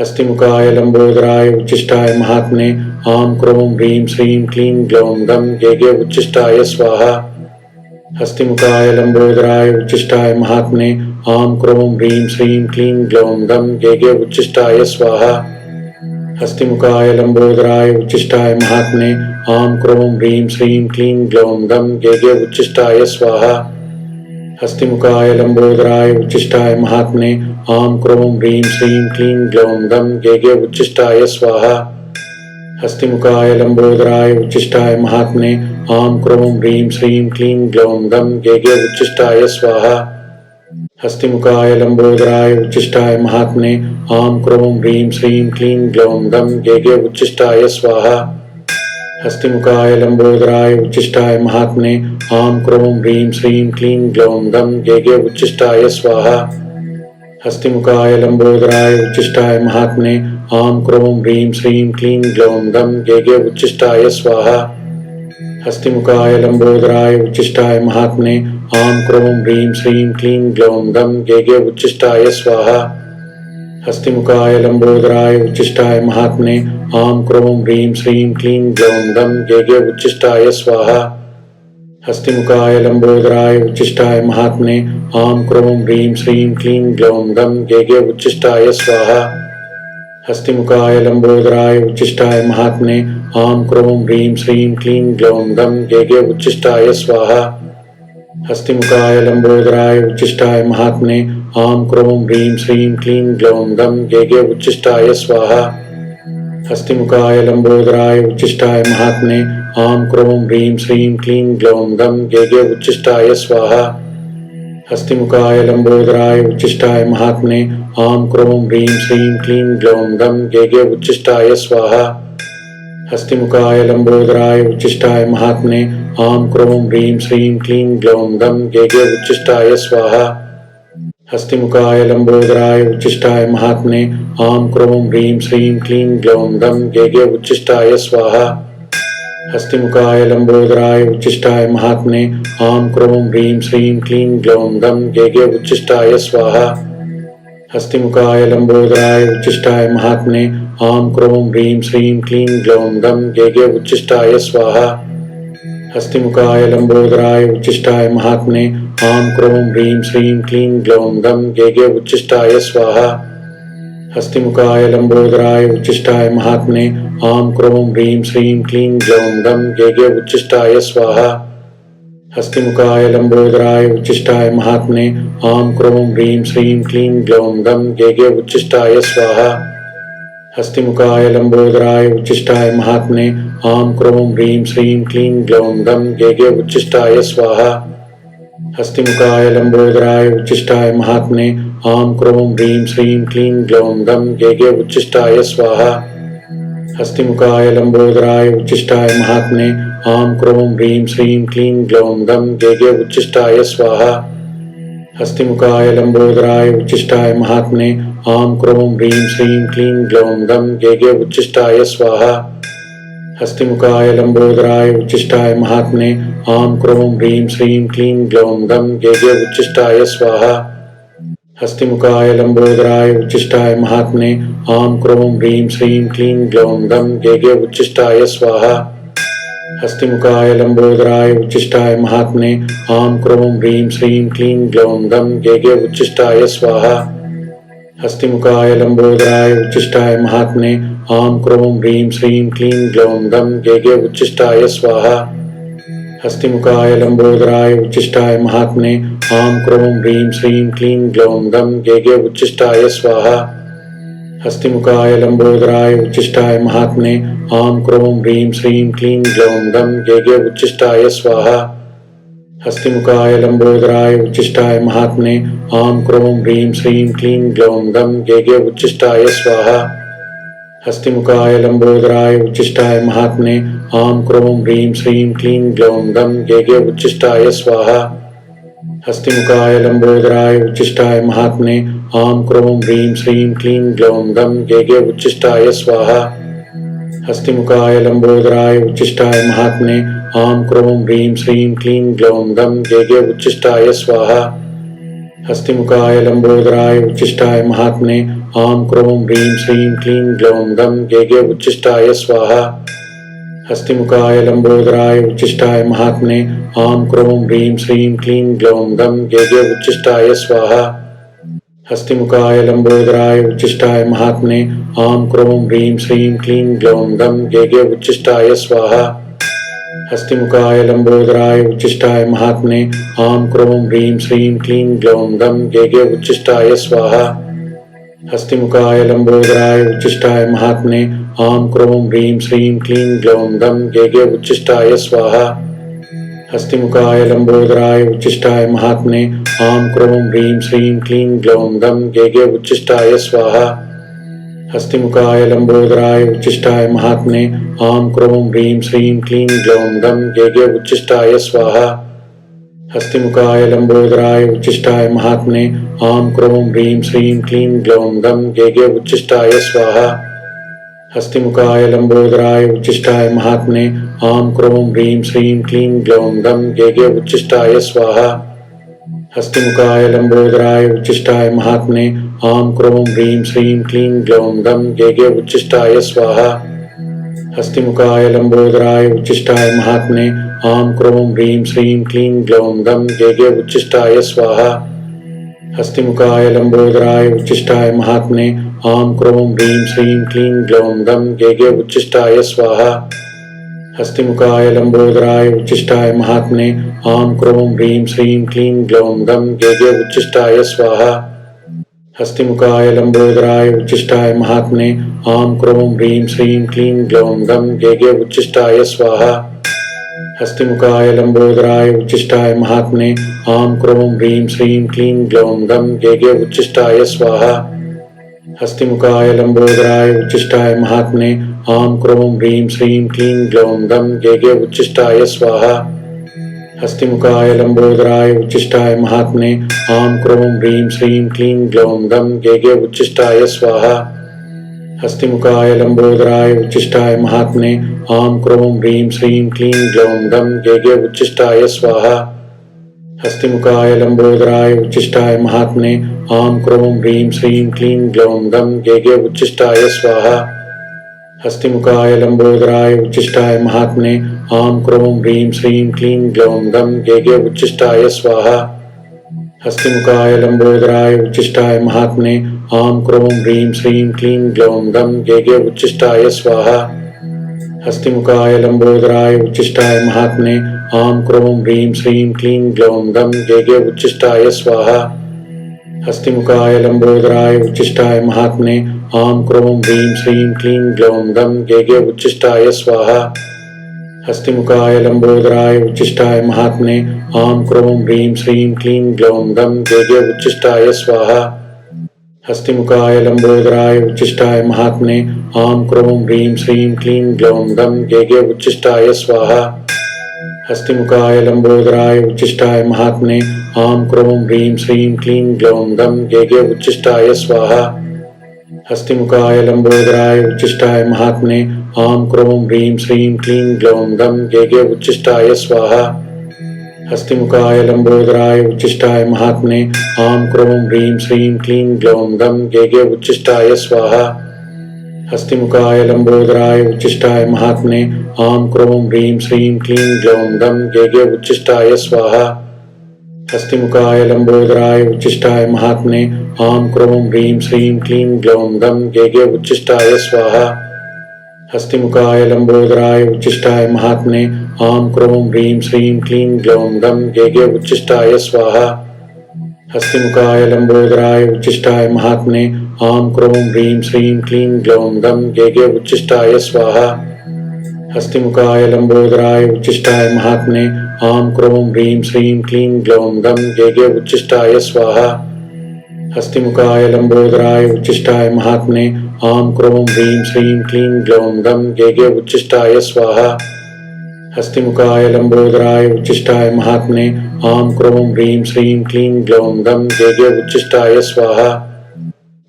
हस्तिमुखाय लंबोदराय उच्चिष्टाय महात्मने आं क्रों ह्रीं श्रीं क्लीं ग्लौं दं गेगे उच्चिष्टाय स्वाहा। हस्तिमुखाय लंबोदराय उच्चिष्टाय महात्मने आं क्रों ह्रीं श्रीं क्लीं ग्लौं दं गेगे उच्चिष्टाय स्वाहा। हस्तिमुखाय लंबोदराय उच्चिष्टाय महात्मने आं क्रों ह्रीं श्रीं क्लीं ग्लौं दं गेगे उच्चिष्टाय स्वाहा। हस्तिमुखाय लंबोदराय उच्चिष्टाय महात्मने आं क्रों ह्रीं श्रीं क्लीं ग्लौं दं गेगे उच्चिष्टाय स्वाहा। हस्तिमुखाय लंबोदराय उच्चिष्टाय महात्मने आं क्रों ह्रीं श्रीं क्लीं ग्लौं दं गेगे उच्चिष्टाय स्वाहा। हस्तिमुखाय लंबोदराय उच्चिष्टाय महात्मने आं क्रों ह्रीं श्रीं क्लीं ग्लौं दं गेगे उच्चिष्टाय स्वाहा। हस्तिमुखाय लंबोदराय उच्चिष्टाय महात्मने आं क्रों ह्रीं श्रीं क्लीं ग्लौं दं गेगे उच्चिष्टाय स्वाहा। हस्तिमुखाय लंबोदराय उच्चिष्टाय महात्मने आं क्रों ह्रीं श्रीं क्लीं ग्लौं दं गेगे उच्चिष्टाय स्वाहा। हस्तिमुखाय लंबोदराय उच्चिष्टाय महात्मने आं क्रों ह्रीं श्रीं क्लीं ग्लौं दं गेगे उच्चिष्टाय स्वाहा। हस्तिमुखाय लंबोदराय उच्चिष्टाय महात्मने आं क्रों ह्रीं श्रीं क्लीं ग्लौं दं गेगे उच्चिष्टाय स्वाहा। हस्तिमुखाय लंबोदराय उच्चिष्टाय महात्मने आं क्रों ह्रीं श्रीं क्लीं ग्लौं दं गेगे उच्चिष्टाय स्वाहा। हस्तिमुखाय लंबोदराय उच्चिष्टाय महात्मने आं क्रों ह्रीं श्रीं क्लीं ग्लौं दं गेगे उच्चिष्टाय स्वाहा। हस्तिमुखाय लंबोदराय उच्चिष्टाय महात्मने आं क्रों ह्रीं श्रीं क्लीं ग्लौं दं गेगे उच्चिष्टाय स्वाहा। हस्तिमुखाय लंबोदराय उच्चिष्टाय महात्मने आं क्रों ह्रीं श्रीं क्लीं ग्लौं दं गेगे उच्चिष्टाय स्वाहा। हस्तिमुखाय लंबोदराय उच्चिष्टाय महात्मने आं क्रों ह्रीं श्रीं क्लीं ग्लौं दं गेगे उच्चिष्टाय स्वाहा। हस्तिमुखाय लंबोदराय उच्चिष्टाय महात्मने आं क्रों ह्रीं श्रीं क्लीं ग्लौं दं गेगे उच्चिष्टाय स्वाहा। हस्तिमुखाय लंबोदराय उच्चिष्टाय महात्मने आं क्रों ह्रीं श्रीं क्लीं ग्लौं दं गेगे उच्चिष्टाय स्वाहा। हस्तिमुखाय लंबोदराय उच्चिष्टाय महात्मने आं क्रों ह्रीं श्रीं क्लीं ग्लौं दं गेगे उच्चिष्टाय स्वाहा। हस्तिमुखाय लंबोदराय उच्चिष्टाय महात्मने आं क्रों ह्रीं श्रीं क्लीं ग्लौं दं गेगे उच्चिष्टाय स्वाहा। हस्तिमुखाय लंबोदराय उच्चिष्टाय महात्मने आं क्रों ह्रीं श्रीं क्लीं ग्लौं दं गेगे उच्चिष्टाय स्वाहा। हस्तिमुखाय लंबोदराय उच्चिष्टाय महात्मने आं क्रों ह्रीं श्रीं क्लीं ग्लौं दं गेगे उच्चिष्टाय स्वाहा। हस्तिमुखाय लंबोदराय उच्चिष्टाय महात्मने आं क्रों ह्रीं श्रीं क्लीं ग्लौं दं गेगे उच्चिष्टाय स्वाहा। हस्तिमुखाय लंबोदराय उच्चिष्टाय महात्मने आं क्रों ह्रीं श्रीं क्लीं ग्लौं दं गेगे उच्चिष्टाय स्वाहा। हस्तिमुखाय लंबोदराय उच्चिष्टाय महात्मने आं क्रों ह्रीं श्रीं क्लीं ग्लौं दं गेगे उच्चिष्टाय स्वाहा। हस्तिमुखाय लंबोदराय उच्चिष्टाय महात्मने आं क्रों ह्रीं श्रीं क्लीं ग्लौं दं गेगे उच्चिष्टाय स्वाहा। हस्तिमुखाय लंबोदराय उच्चिष्टाय महात्मने आं क्रों ह्रीं श्रीं क्लीं ग्लौं दं गेगे उच्चिष्टाय स्वाहा। हस्तिमुखाय लंबोदराय उच्चिष्टाय महात्मने आं क्रों ह्रीं श्रीं क्लीं ग्लौं दं गेगे उच्चिष्टाय स्वाहा। हस्तिमुखाय लंबोदराय उच्चिष्टाय महात्मने आं क्रों ह्रीं श्रीं क्लीं ग्लौं दं गेगे उच्चिष्टाय स्वाहा। हस्तिमुखाय लंबोदराय उच्चिष्टाय महात्मने आं क्रों ह्रीं श्रीं क्लीं ग्लौं दं गेगे उच्चिष्टाय स्वाहा। हस्तिमुखाय लंबोदराय उच्चिष्टाय महात्मने आं क्रों ह्रीं श्रीं क्लीं ग्लौं दं गेगे उच्चिष्टाय स्वाहा। हस्तिमुखाय लंबोदराय उच्चिष्टाय महात्मने आं क्रों ह्रीं श्रीं क्लीं ग्लौं दं गेगे उच्चिष्टाय स्वाहा। हस्तिमुखाय लंबोदराय उच्चिष्टाय महात्मने आं क्रों ह्रीं श्रीं क्लीं ग्लौं दं गेगे उच्चिष्टाय स्वाहा। हस्तिमुखाय लंबोदराय उच्चिष्टाय महात्मने आं क्रों ह्रीं श्रीं क्लीं ग्लौं गं गेगे उच्चिष्टाय स्वाहा। हस्तिमुखाय लंबोदराय उच्चिष्टाय महात्मने आं क्रों ह्रीं श्रीं क्लीं ग्लौं गं गेगे उच्चिष्टाय स्वाहा। हस्तिमुखाय लंबोदराय उच्चिष्टाय महात्मने आं क्रों ह्रीं श्रीं क्लीं ग्लौं गं गेगे उच्चिष्टाय स्वाहा। हस्तिमुखाय लंबोदराय उच्चिष्टाय महात्मने आं क्रों ह्रीं श्रीं क्लीं ग्लौं गं गेगे उच्चिष्टाय स्वाहा। हस्तिमुखाय लंबोदराय उच्चिष्टाय महात्मने आं क्रों ह्रीं श्रीं क्लीं ग्लौं गं गेगे उच्चिष्टाय स्वाहा। हस्तिमुखाय लंबोदराय उच्चिष्टाय महात्मने आं क्रों ह्रीं श्रीं क्लीं ग्लौं गं गेगे उच्चिष्टाय स्वाहा। हस्तिमुखाय लंबोदराय उच्चिष्टाय महात्मने आं क्रों ह्रीं श्रीं क्लीं ग्लौं गं गेगे उच्चिष्टाय स्वाहा। हस्तिमुखाय लंबोदराय उच्चिष्टाय महात्मने आं क्रों ह्रीं श्रीं क्लीं ग्लौं गं गेगे उच्चिष्टाय स्वाहा। हस्तिमुखाय लंबोदराय उच्चिष्टाय महात्मने आं क्रों ह्रीं श्रीं क्लीं ग्लौं गं गेगे उच्चिष्टाय स्वाहा। हस्तिमुखाय लंबोदराय उच्चिष्टाय महात्मने आं क्रों ह्रीं श्रीं क्लीं ग्लौं गं गेगे उच्चिष्टाय स्वाहा। हस्तिमुखाय लंबोदराय उच्चिष्टाय महात्मने आं क्रों ह्रीं श्रीं क्लीं ग्लौं गं गेगे उच्चिष्टाय स्वाहा। हस्तिमुखाय लंबोदराय उच्चिष्टाय महात्मने आं क्रों ह्रीं श्रीं क्लीं ग्लौं गं गेगे उच्चिष्टाय स्वाहा। हस्तिमुखाय लंबोदराय उच्चिष्टाय महात्मने आं क्रों ह्रीं श्रीं क्लीं ग्लौं गं गेगे उच्चिष्टाय स्वाहा। हस्तिमुखाय लंबोदराय उच्चिष्टाय महात्मने आं क्रों ह्रीं श्रीं क्लीं ग्लौं गं गेगे उच्चिष्टाय स्वाहा। हस्तिमुखाय लंबोदराय उच्चिष्टाय महात्मने आं क्रों ह्रीं श्रीं क्लीं ग्लौं गं गेगे उच्चिष्टाय स्वाहा। हस्तिमुखाय लंबोदराय उच्चिष्टाय महात्मने आं क्रों ह्रीं श्रीं क्लीं ग्लौं गं गेगे उच्चिष्टाय स्वाहा। हस्तिमुखाय लंबोदराय उच्चिष्टाय महात्मने आं क्रों ह्रीं श्रीं क्लीं ग्लौं गं गेगे उच्चिष्टाय स्वाहा। हस्तिमुखाय लंबोदराय उच्चिष्टाय महात्मने आं क्रों ह्रीं श्रीं क्लीं ग्लौं गं गेगे उच्चिष्टाय स्वाहा। हस्तिमुखाय लंबोदराय उच्चिष्टाय महात्मने आं क्रों ह्रीं श्रीं क्लीं ग्लौं गं गेगे उच्चिष्टाय स्वाहा। हस्तिमुखाय लंबोदराय उच्चिष्टाय महात्मने आं क्रों ह्रीं श्रीं क्लीं ग्लौं गं गेगे उच्चिष्टाय स्वाहा। हस्तिमुखाय लंबोदराय उच्चिष्टाय महात्मने आं क्रों ह्रीं श्रीं क्लीं ग्लौं गं गेगे उच्चिष्टाय स्वाहा। हस्तिमुखाय लंबोदराय उच्चिष्टाय महात्मने आं क्रों ह्रीं श्रीं क्लीं ग्लौं गं गेगे उच्चिष्टाय स्वाहा। हस्तिमुखाय लंबोदराय उच्चिष्टाय महात्मने आं क्रों ह्रीं श्रीं क्लीं ग्लौं गं गेगे उच्चिष्टाय स्वाहा। हस्तिमुखाय लंबोदराय उच्चिष्टाय महात्मने आं क्रों ह्रीं श्रीं क्लीं ग्लौं गं गेगे उच्चिष्टाय स्वाहा। हस्तिमुखाय लंबोदराय उच्चिष्टाय महात्मने आं क्रों ह्रीं श्रीं क्लीं ग्लौं गं गेगे उच्चिष्टाय स्वाहा। हस्तिमुखाय लंबोदराय उच्चिष्टाय महात्मने आं क्रों ह्रीं श्रीं क्लीं ग्लौं गं गेगे उच्चिष्टाय स्वाहा। हस्तिमुखाय लंबोदराय उच्चिष्टाय महात्मने आं क्रों ह्रीं श्रीं क्लीं ग्लौं गं गेगे उच्चिष्टाय स्वाहा। हस्तिमुखाय लंबोदराय उच्चिष्टाय महात्मने आं क्रों ह्रीं श्रीं क्लीं ग्लौं गं गेगे उच्चिष्टाय स्वाहा। हस्तिमुखाय लंबोदराय उच्चिष्टाय महात्मने आं क्रों ह्रीं श्रीं क्लीं ग्लौं गं गेगे उच्चिष्टाय स्वाहा। हस्तिमुखाय लंबोदराय उच्चिष्टाय महात्मने आं क्रों ह्रीं श्रीं क्लीं ग्लौं गं गेगे उच्चिष्टाय स्वाहा। हस्तिमुखाय लंबोदराय उच्चिष्टाय महात्मने आं क्रों ह्रीं श्रीं क्लीं ग्लौं गं गेगे उच्चिष्टाय स्वाहा। हस्तिमुखाय लंबोदराय उच्चिष्टाय महात्मने आं क्रों ह्रीं श्रीं क्लीं ग्लौं गं गेगे उच्चिष्टाय स्वाहा। हस्तिमुखाय लंबोदराय उच्चिष्टाय महात्मने आं क्रों ह्रीं श्रीं क्लीं ग्लौं गं गेगे उच्चिष्टाय स्वाहा। हस्तिमुखाय लंबोदराय उच्चिष्टाय महात्मने आं क्रों ह्रीं श्रीं क्लीं ग्लौं गं गेगे उच्चिष्टाय स्वाहा। हस्तिमुखाय लंबोदराय उच्चिष्टाय महात्मने आं क्रों ह्रीं श्रीं क्लीं ग्लौं गं गेगे उच्चिष्टाय स्वाहा। हस्तिमुखाय लंबोदराय उच्चिष्टाय महात्मने आं क्रों ह्रीं श्रीं क्लीं ग्लौं गं गेगे उच्चिष्टाय स्वाहा। हस्तिमुखाय लंबोदराय उच्चिष्टाय महात्मने आं क्रों ह्रीं श्रीं क्लीं ग्लौं गं गेगे उच्चिष्टाय स्वाहा। हस्तिमुखाय लंबोदराय उच्चिष्टाय महात्मने आं क्रों ह्रीं श्रीं क्लीं ग्लौं गं गेगे उच्चिष्टाय स्वाहा। हस्तिमुखाय लंबोदराय उच्चिष्टाय महात्मने आं क्रों ह्रीं श्रीं क्लीं ग्लौं गं गेगे उच्चिष्टाय स्वाहा।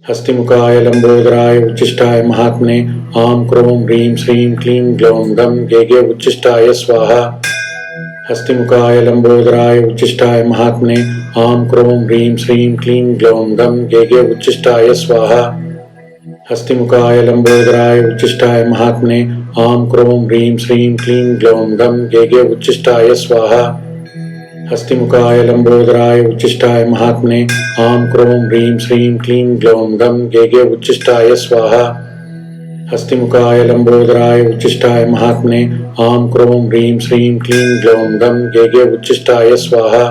हस्तिमुखाय लंबोदराय उच्चिष्टाय महात्मने आं क्रों ह्रीं श्रीं क्लीं ग्लौं गं गेगे उच्चिष्टाय स्वाहा। हस्तिमुखाय लंबोदराय उच्चिष्टाय महात्मने आं क्रों ह्रीं श्रीं क्लीं ग्लौं गं गेगे उच्चिष्टाय स्वाहा। हस्तिमुखाय लंबोदराय उच्चिष्टाय महात्मने आं क्रों ह्रीं श्रीं क्लीं ग्लौं गं गेगे उच्चिष्टाय स्वाहा। हस्तिमुखाय लंबोदराय उच्चिष्टाय महात्मने आं क्रों ह्रीं श्रीं क्लीं ग्लौं गं गेगे उच्चिष्टाय स्वाहा। हस्तिमुखाय लंबोदराय उच्चिष्टाय महात्मने आं क्रों ह्रीं श्रीं क्लीं ग्लौं गं गेगे उच्चिष्टाय स्वाहा।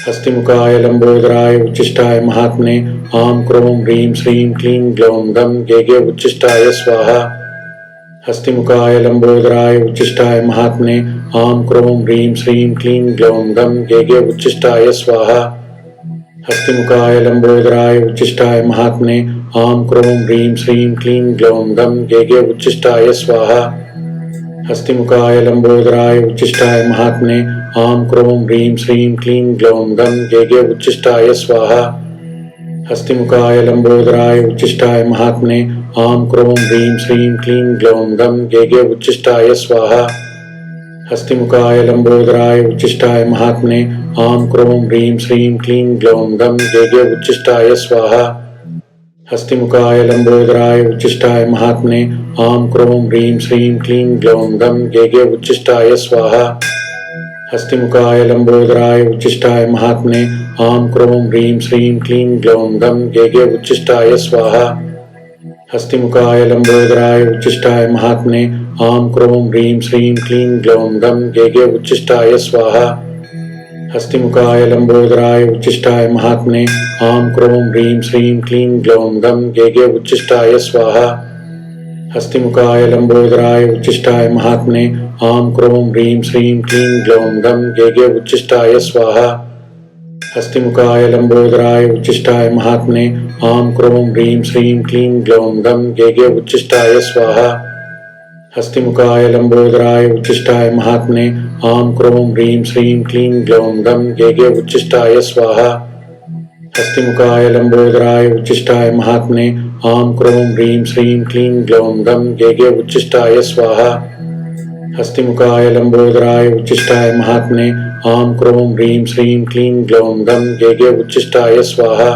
हस्तिमुखाय लंबोदराय उच्चिष्टाय महात्मने आं क्रों ह्रीं श्रीं क्लीं ग्लौं गं गेगे उच्चिष्टाय स्वाहा। हस्तिमुखाय लंबोदराय उच्चिष्टाय महात्मने आं क्रों ह्रीं श्रीं क्लीं ग्लौं गं गेगे उच्चिष्टाय स्वाहा। हस्तिमुखाय लंबोदराय उच्चिष्टाय महात्मने आं क्रों ह्रीं श्रीं क्लीं ग्लौं गं गेगे उच्चिष्टाय स्वाहा। हस्तिमुखाय लंबोदराय उच्चिष्टाय महात्मने आं क्रों ह्रीं श्रीं क्लीं ग्लौं गं गेगे उच्चिष्टाय स्वाहा। हस्तिमुखाय लंबोदराय उच्चिष्टाय महात्मने आं क्रों ह्रीं श्रीं क्लीं ग्लौं गं गेगे उच्चिष्टाय स्वाहा। हस्तिमुखाय लंबोदराय उच्चिष्टाय महात्मने आं क्रों ह्रीं श्रीं क्लीं ग्लौं गं गेगे उच्चिष्टाय स्वाहा। हस्तिमुखाय लंबोदराय उच्चिष्टाय महात्मने आं क्रों ह्रीं श्रीं क्लीं ग्लौं गं गेगे उच्चिष्टाय स्वाहा। हस्तिमुखाय लंबोदराय उच्चिष्टाय महात्मने आं क्रों ह्रीं श्रीं क्लीं ग्लौं गं गेगे उच्चिष्टाय स्वाहा। हस्तिमुखाय लंबोदराय उच्चिष्टाय महात्मने आं क्रों ह्रीं श्रीं क्लीं ग्लौं गं गेगे उच्चिष्टाय स्वाहा। हस्तिमुखाय लंबोदराय उच्चिष्टाय महात्मने आं क्रों ह्रीं श्रीं क्लीं ग्लौं गं गेगे उच्चिष्टाय स्वाहा। हस्तिमुखाय लंबोदराय उच्चिष्टाय महात्मने आं क्रों ह्रीं श्रीं क्लीं ग्लौं गं गेगे उच्चिष्टाय स्वाहा। हस्तिमुखाय लंबोदराय उच्चिष्टाय महात्मने आं क्रों ह्रीं श्रीं क्लीं ग्लौं गं गेगे उच्चिष्टाय स्वाहा। हस्तिमुखाय लंबोदराय उच्चिष्टाय महात्मने आं क्रों ह्रीं श्रीं क्लीं ग्लौं गं गेगे उच्चिष्टाय स्वाहा। हस्तिमुखाय लंबोदराय उच्चिष्टाय महात्मने आं क्रों ह्रीं श्रीं क्लीं ग्लौं गं गेगे उच्चिष्टाय स्वाहा। हस्तिमुखाय लंबोदराय उच्चिष्टाय महात्मने आं क्रों ह्रीं श्रीं क्लीं ग्लौं गं गेगे उच्चिष्टाय स्वाहा।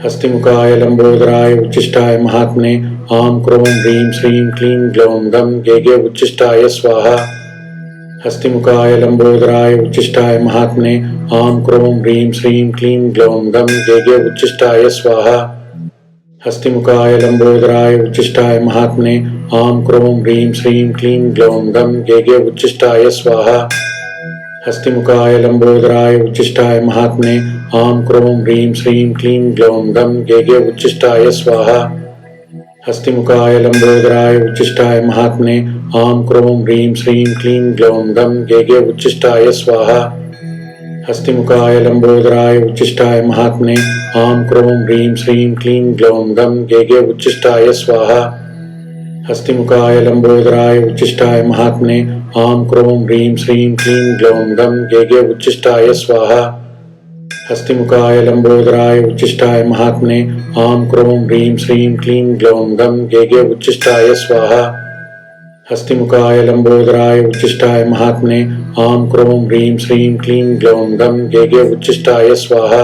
हस्तिमुखाय लंबोदराय उच्चिष्टाय महात्मने आं क्रों ह्रीं श्रीं क्लीं ग्लौं गं गेगे उच्चिष्टाय स्वाहा। हस्तिमुखाय लंबोदराय उच्चिष्टाय महात्मने आं क्रों ह्रीं श्रीं क्लीं ग्लौं गं गेगे उच्चिष्टाय स्वाहा। हस्तिमुखाय लंबोदराय उच्चिष्टाय महात्मने आं क्रों ह्रीं श्रीं क्लीं ग्लौं गं गेगे उच्चिष्टाय स्वाहा। हस्तिमुखाय लंबोदराय उच्चिष्टाय महात्मने आं क्रों ह्रीं श्रीं क्लीं ग्लौं गं गेगे उच्चिष्टाय स्वाहा। हस्तिमुखाय लंबोदराय उच्चिष्टाय महात्मने आं क्रों ह्रीं श्रीं क्लीं ग्लौं गं गेगे उच्चिष्टाय स्वाहा। हस्तिमुखाय लंबोदराय उच्चिष्टाय महात्मने आं क्रों ह्रीं श्रीं क्लीं ग्लौं गं गेगे उच्चिष्टाय स्वाहा। हस्तिमुखाय लंबोदराय उच्चिष्टाय महात्मने आं क्रों ह्रीं श्रीं क्लीं ग्लौं गं गेगे उच्चिष्टाय स्वाहा। हस्तिमुखाय लंबोदराय उच्चिष्टाय महात्मने आं क्रों ह्रीं श्रीं क्लीं ग्लौं गं गेगे उच्चिष्टाय स्वाहा। हस्तिमुखाय लंबोदराय उच्चिष्टाय महात्मने आं क्रों ह्रीं श्रीं क्लीं ग्लौं गं गेगे उच्चिष्टाय स्वाहा।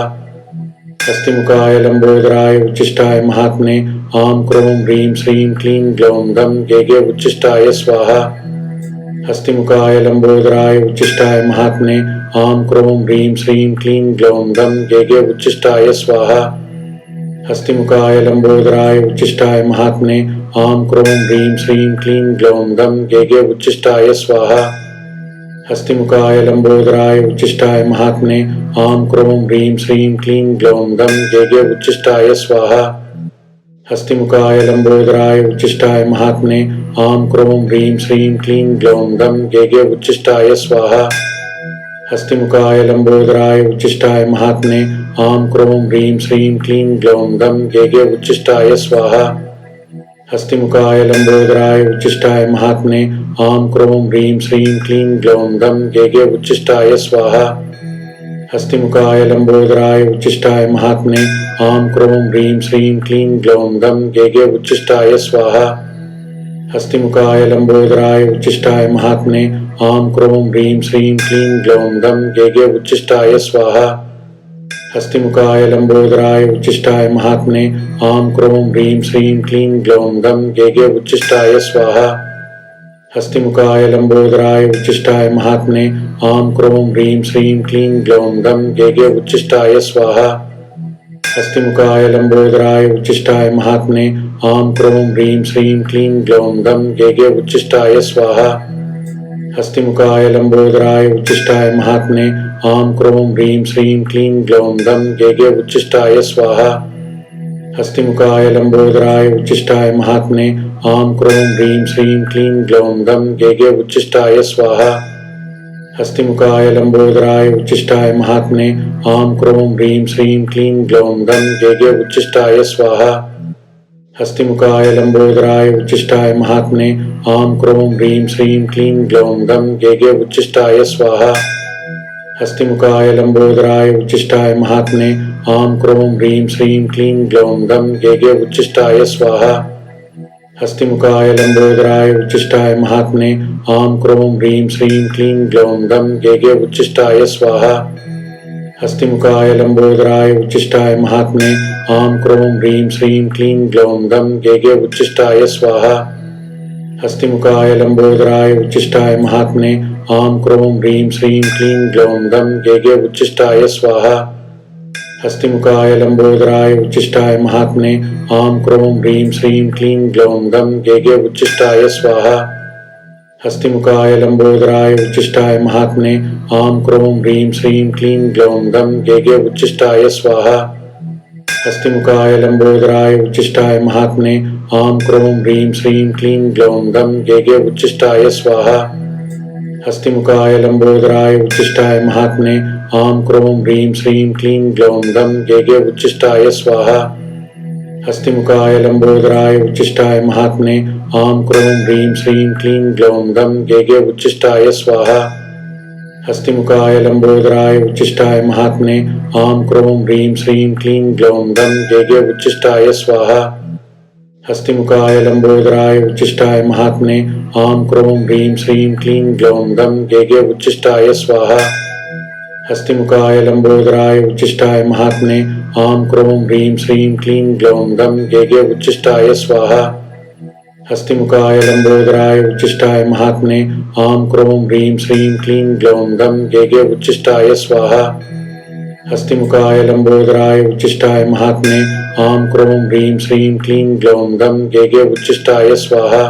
हस्तिमुखाय लंबोदराय उच्चिष्टाय महात्मने आं क्रों ह्रीं श्रीं क्लीं ग्लौं गं गेगे उच्चिष्टाय स्वाहा। हस्तिमुखाय लंबोदराय उच्चिष्टाय महात्मने आं क्रों ह्रीं श्रीं क्लीं ग्लौं गं गेगे उच्चिष्टाय स्वाहा। हस्तिमुखाय लंबोदराय उच्चिष्टाय महात्मने आं क्रों ह्रीं श्रीं क्लीं ग्लौं गं गेगे उच्चिष्टाय स्वाहा। हस्तिमुखाय लंबोदराय उच्चिष्टाय महात्मने आं क्रों ह्रीं श्रीं क्लीं ग्लौं गं गेगे उच्चिष्टाय स्वाहा। हस्तिमुखाय लंबोदराय उच्चिष्टाय महात्मने आं क्रों ह्रीं श्रीं क्लीं ग्लौं गं गेगे उच्चिष्टाय स्वाहा। हस्तिमुखाय लंबोदराय उच्चिष्टाय महात्मने आं क्रों ह्रीं श्रीं क्लीं ग्लौं गं गेगे उच्चिष्टाय स्वाहा। हस्तिमुखाय लंबोदराय उच्चिष्टाय महात्मने आं क्रों ह्रीं श्रीं क्लीं ग्लौं गं गेगे उच्चिष्टाय स्वाहा। हस्तिमुखाय लंबोदराय उच्चिष्टाय महात्मने आं क्रों ह्रीं श्रीं क्लीं ग्लौं गं गेगे उच्चिष्टाय स्वाहा। हस्तिमुखाय लंबोदराय उच्चिष्टाय महात्मने आं क्रों ह्रीं श्रीं क्लीं ग्लौं गं गेगे उच्चिष्टाय स्वाहा। हस्तिमुखाय लंबोदराय उच्चिष्टाय महात्मने आं क्रों ह्रीं श्रीं क्लीं ग्लौं गं गेगे उच्चिष्टाय स्वाहा। हस्तिमुखाय लंबोदराय उच्चिष्टाय महात्मने आं क्रों ह्रीं श्रीं क्लीं ग्लौं गं गेगे उच्चिष्टाय स्वाहा। हस्तिमुखाय लंबोदराय उच्चिष्टाय महात्मने आं क्रों ह्रीं श्रीं क्लीं ग्लौं गं गेगे उच्चिष्टाय स्वाहा। हस्तिमुखाय लंबोदराय उच्चिष्टाय महात्मने आं क्रों ह्रीं श्रीं क्लीं ग्लौं गं गेगे उच्चिष्टाय स्वाहा। हस्तिमुखाय लंबोदराय उच्चिष्टाय महात्मने आं क्रों ह्रीं श्रीं क्लीं ग्लौं गं गेगे उच्चिष्टाय स्वाहा। हस्तिमुखाय लंबोदराय उच्चिष्टाय महात्मने आं क्रों ह्रीं श्रीं क्लीं ग्लौं गं गेगे उच्चिष्टाय स्वाहा। हस्तिमुखाय लंबोदराय उच्चिष्टाय महात्मने आं क्रों ह्रीं श्रीं क्लीं ग्लौं गं गेगे उच्चिष्टाय स्वाहा। हस्तिमुखाय लंबोदराय उच्चिष्टाय महात्मने आं क्रों ह्रीं श्रीं क्लीं ग्लौं गं गेगे उच्चिष्टाय स्वाहा। हस्तिमुखाय लंबोदराय उच्चिष्टाय महात्मने आं क्रों ह्रीं श्रीं क्लीं ग्लौं गं गेगे उच्चिष्टाय स्वाहा। हस्तिमुखाय लंबोदराय उच्चिष्टाय महात्मने आं क्रों ह्रीं श्रीं क्लीं ग्लौं गं गेगे उच्चिष्टाय स्वाहा। हस्तिमुखाय लंबोदराय उच्चिष्टाय महात्मने आं क्रों ह्रीं श्रीं क्लीं ग्लौं गं गेगे उच्चिष्टाय स्वाहा। हस्तिमुखाय लंबोदराय उच्चिष्टाय महात्मने आं क्रों ह्रीं श्रीं क्लीं ग्लौं गं गेगे उच्चिष्टाय स्वाहा। हस्तिमुखाय लंबोदराय उच्चिष्टाय महात्मने आं क्रों ह्रीं श्रीं क्लीं ग्लौं गं गेगे उच्चिष्टाय स्वाहा। हस्तिमुखाय लंबोदराय उच्चिष्टाय महात्मने आं क्रों ह्रीं श्रीं क्लीं ग्लौं गं गेगे उच्चिष्टाय स्वाहा। हस्तिमुखाय लंबोदराय उच्चिष्टाय महात्मने आं क्रों ह्रीं श्रीं क्लीं ग्लौं गं गेगे उच्चिष्टाय स्वाहा। हस्तिमुखाय लंबोदराय उच्चिष्टाय महात्मने आं क्रों ह्रीं श्रीं क्लीं ग्लौं गं गेगे उच्चिष्टाय स्वाहा। हस्तिमुखाय लंबोदराय उच्चिष्टाय महात्मने आं क्रों ह्रीं श्रीं क्लीं ग्लौं गं गेगे उच्चिष्टाय स्वाहा। हस्तिमुखाय लंबोदराय उच्चिष्टाय महात्मने आं क्रों ह्रीं श्रीं क्लीं ग्लौं गं गेगे उच्चिष्टाय स्वाहा। हस्तिमुखाय लंबोदराय उच्चिष्टाय महात्मने आं क्रों ह्रीं श्रीं क्लीं ग्लौं गं गेगे उच्चिष्टाय स्वाहा। हस्तिमुखाय लंबोदराय उच्चिष्टाय महात्मने आं क्रों ह्रीं श्रीं क्लीं ग्लौं गं गेगे उच्चिष्टाय स्वाहा। हस्तिमुखाय लंबोदराय उच्चिष्टाय महात्मने आं क्रों ह्रीं श्रीं क्लीं ग्लौं गं गेगे उच्चिष्टाय स्वाहा।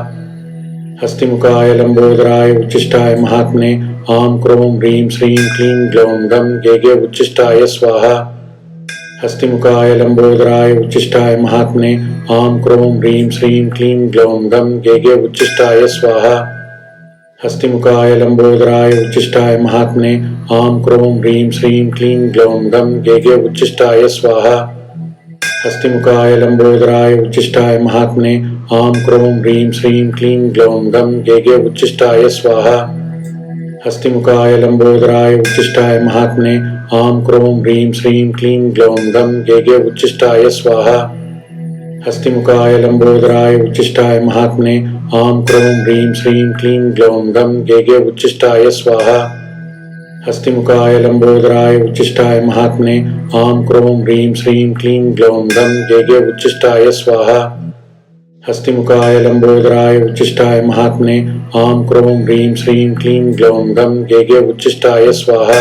हस्तिमुखाय लंबोदराय उच्चिष्टाय महात्मने आं क्रों ह्रीं श्रीं क्लीं ग्लौं गं गेगे उच्चिष्टाय स्वाहा। हस्तिमुखाय लंबोदराय उच्चिष्टाय महात्मने आं क्रों ह्रीं श्रीं क्लीं ग्लौं गं गेगे उच्चिष्टाय स्वाहा। हस्तिमुखाय लंबोदराय उच्चिष्टाय महात्मने आं क्रों ह्रीं श्रीं क्लीं ग्लौं गं गेगे उच्चिष्टाय स्वाहा। हस्तिमुखाय लंबोदराय उच्चिष्टाय महात्मने आं क्रों ह्रीं श्रीं क्लीं ग्लौं गं गेगे उच्चिष्टाय स्वाहा। हस्तिमुखाय लंबोदराय उच्चिष्टाय महात्मने आं क्रों ह्रीं श्रीं क्लीं ग्लौं गं गेगे उच्चिष्टाय स्वाहा। हस्तिमुखाय लंबोदराय उच्चिष्टाय महात्मने आं क्रों ह्रीं श्रीं क्लीं ग्लौं गं गेगे उच्चिष्टाय स्वाहा। हस्तिमुखाय लंबोदराय उच्चिष्टाय महात्मने आं क्रों ह्रीं श्रीं क्लीं ग्लौं गं गेगे उच्चिष्टाय स्वाहा। हस्तिमुखाय लंबोदराय उच्चिष्टाय महात्मने आं क्रों ह्रीं श्रीं क्लीं ग्लौं गं गेगे उच्चिष्टाय स्वाहा।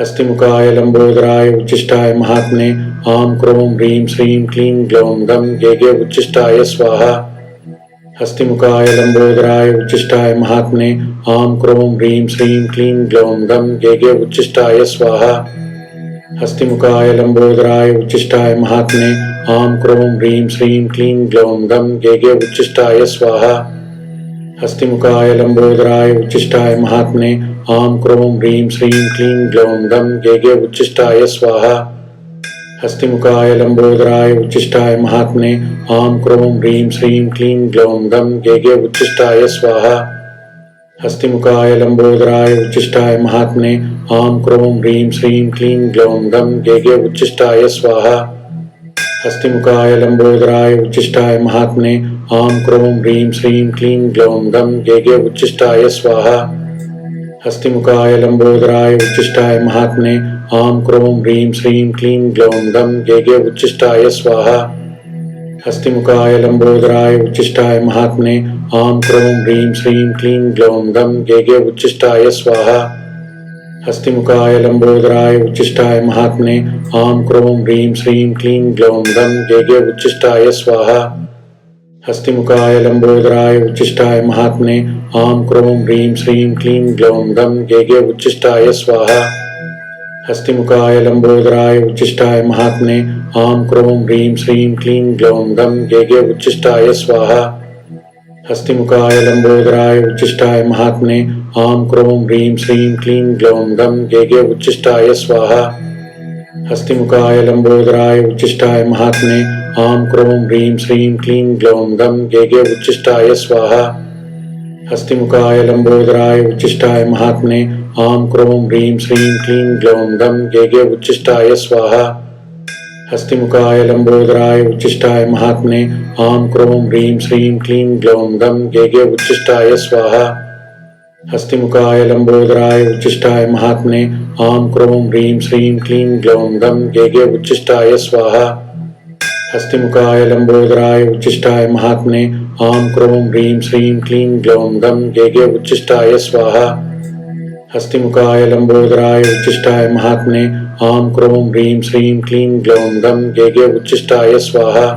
हस्तिमुखाय लंबोदराय उच्चिष्टाय महात्मने आं क्रों ह्रीं श्रीं क्लीं ग्लौं गं गेगे उच्चिष्टाय स्वाहा। हस्तिमुखाय लंबोदराय उच्चिष्टाय महात्मने आं क्रों ह्रीं श्रीं क्लीं ग्लौं गं गेगे उच्चिष्टाय स्वाहा। हस्तिमुखाय लंबोदराय उच्चिष्टाय महात्मने आं क्रों ह्रीं श्रीं क्लीं ग्लौं गं गेगे उच्छिष्टाय स्वाहा। हस्तिमुखाय लंबोदराय उच्छिष्टाय महात्मने आं क्रों ह्रीं श्रीं क्लीं ग्लौं गं गेगे उच्छिष्टाय स्वाहा। हस्तिमुखाय लंबोदराय उच्छिष्टाय महात्मने आं क्रों ह्रीं श्रीं क्लीं ग्लौं गं गेगे उच्छिष्टाय स्वाहा। हस्तिमुखाय लंबोदराय उच्छिष्टाय महात्मने आं क्रों ह्रीं श्रीं क्लीं ग्लौं गं गेगे उच्छिष्टाय स्वाहा। हस्तिमुखाय लंबोदराय उच्छिष्टाय महात्मने आं क्रों ह्रीं श्रीं क्लीं ग्लौं गं गेगे उच्छिष्टाय स्वाहा। हस्तिमुखाय लंबोदराय उच्छिष्टाय महात्मने आं क्रों ह्रीं श्रीं क्लीं ग्लौं गं गेगे उच्छिष्टाय स्वाहा। हस्तिमुखाय लंबोदराय उच्छिष्टाय महात्मने आं क्रों ह्रीं श्रीं क्लीं ग्लौं गं गेगे उच्छिष्टाय स्वाहा। हस्तिमुखाय लंबोदराय उच्छिष्टाय महात्मने आं क्रों ह्रीं श्रीं क्लीं ग्लौं गं गेगे उच्छिष्टाय स्वाहा। हस्तिमुखाय लंबोदराय उच्छिष्टाय महात्मने आं क्रों ह्रीं श्रीं क्लीं ग्लौं गं गेगे उच्छिष्टाय स्वाहा। हस्तिमुखाय लंबोदराय उच्छिष्टाय महात्मने आं क्रों ह्रीं श्रीं क्लीं ग्लौं गं गेगे उच्छिष्टाय स्वाहा। हस्तिमुखाय लंबोदराय उच्छिष्टाय महात्मने आं क्रों ह्रीं श्रीं क्लीं ग्लौं गं गेगे उच्छिष्टाय स्वाहा। हस्तिमुखाय लंबोदराय उच्छिष्टाय महात्मने आं क्रों ह्रीं श्रीं क्लीं ग्लौं गं गेगे उच्छिष्टाय स्वाहा। हस्तिमुखाय लंबोदराय उच्छिष्टाय महात्मने आं क्रों ह्रीं श्रीं क्लीं ग्लौं गं गेगे उच्छिष्टाय स्वाहा। हस्तिमुखाय लंबोदराय उच्छिष्टाय महात्मने आं क्रों ह्रीं श्रीं क्लीं ग्लौं गं गेगे उच्छिष्टाय स्वाहा। हस्तिमुखाय लंबोदराय उच्छिष्टाय महात्मने आं क्रों ह्रीं श्रीं क्लीं ग्लौं गं गेगे उच्छिष्टाय स्वाहा। हस्तिमुखाय लंबोदराय उच्छिष्टाय महात्मने आं क्रों ह्रीं श्रीं क्लीं ग्लौं गं गेगे उच्छिष्टाय स्वाहा। हस्तिमुखाय लंबोदराय उच्छिष्टाय महात्मने आं क्रों ह्रीं श्रीं क्लीं ग्लौं गं गेगे उच्छिष्टाय स्वाहा।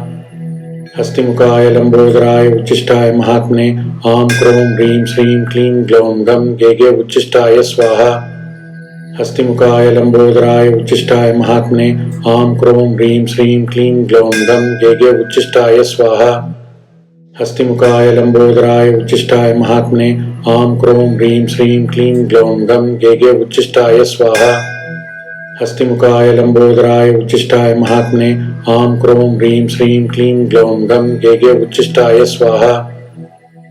हस्तिमुखाय लंबोदराय उच्छिष्टाय महात्मने आं क्रों ह्रीं श्रीं क्लीं ग्लौं गं गेगे उच्छिष्टाय स्वाहा। हस्तिमुखाय लंबोदराय उच्छिष्टाय महात्मने आं क्रों ह्रीं श्रीं क्लीं ग्लौं गं गेगे उच्छिष्टाय स्वाहा। हस्तिमुखाय लंबोदराय उच्छिष्टाय महात्मने आं क्रों ह्रीं श्रीं क्लीं ग्लौं गं गेगे उच्छिष्टाय स्वाहा। हस्तिमुखाय लंबोदराय उच्छिष्टाय महात्मने आं क्रों ह्रीं श्रीं क्लीं ग्लौं गं गेगे उच्छिष्टाय स्वाहा।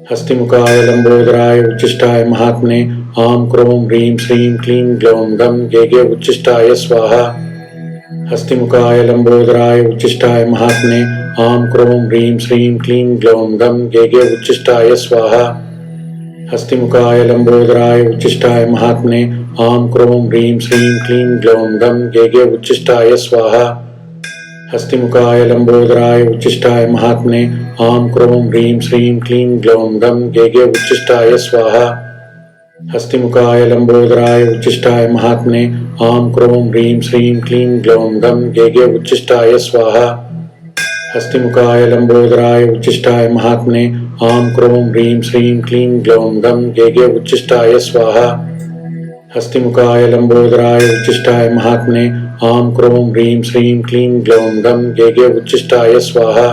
हस्तिमुखाय लंबोदराय उच्छिष्टाय महात्मने आं क्रों ह्रीं श्रीं क्लीं ग्लौं गं गेगे उच्छिष्टाय स्वाहा। हस्तिमुखाय लंबोदराय उच्छिष्टाय महात्मने आं क्रों ह्रीं श्रीं क्लीं ग्लौं गं गेगे उच्छिष्टाय स्वाहा। हस्तिमुखाय लंबोदराय उच्छिष्टाय महात्मने आं क्रों ह्रीं श्रीं क्लीं ग्लौं गं गेगे उच्छिष्टाय स्वाहा। हस्तिमुखाय लंबोदराय उच्छिष्टाय महात्मने आं क्रों ह्रीं श्रीं क्लीं ग्लौं गं गेगे उच्छिष्टाय स्वाहा। हस्तिमुखाय लंबोदराय उच्छिष्टाय महात्मने आं क्रों ह्रीं श्रीं क्लीं ग्लौं गं गेगे उच्छिष्टाय स्वाहा। हस्तिमुखाय लंबोदराय उच्छिष्टाय महात्मने आं क्रों ह्रीं श्रीं क्लीं ग्लौं गं गेगे उच्छिष्टाय स्वाहा। हस्तिमुखाय लंबोदराय उच्छिष्टाय महात्मने आं क्रों ह्रीं श्रीं क्लीं ग्लौं गं गेगे उच्छिष्टाय स्वाहा।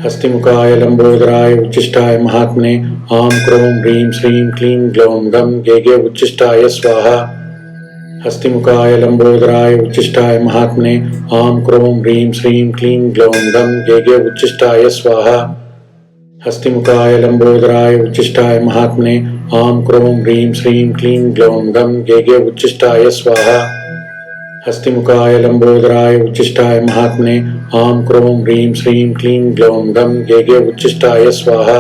हस्तिमुखाय लंबोदराय उच्छिष्टाय महात्मने आं क्रों ह्रीं श्रीं क्लीं ग्लौं गं गेगे उच्छिष्टाय स्वाहा। हस्तिमुखाय लंबोदराय उच्छिष्टाय महात्मने आं क्रों ह्रीं श्रीं क्लीं ग्लौं गं गेगे उच्छिष्टाय स्वाहा। हस्तिमुखाय लंबोदराय उच्छिष्टाय महात्मने आं क्रों ह्रीं श्रीं क्लीं ग्लौं गं गेगे उच्छिष्टाय स्वाहा। हस्तिमुखाय लंबोदराय उच्छिष्टाय महात्मने आं क्रों ह्रीं श्रीं क्लीं ग्लौं गं गेगे उच्छिष्टाय स्वाहा।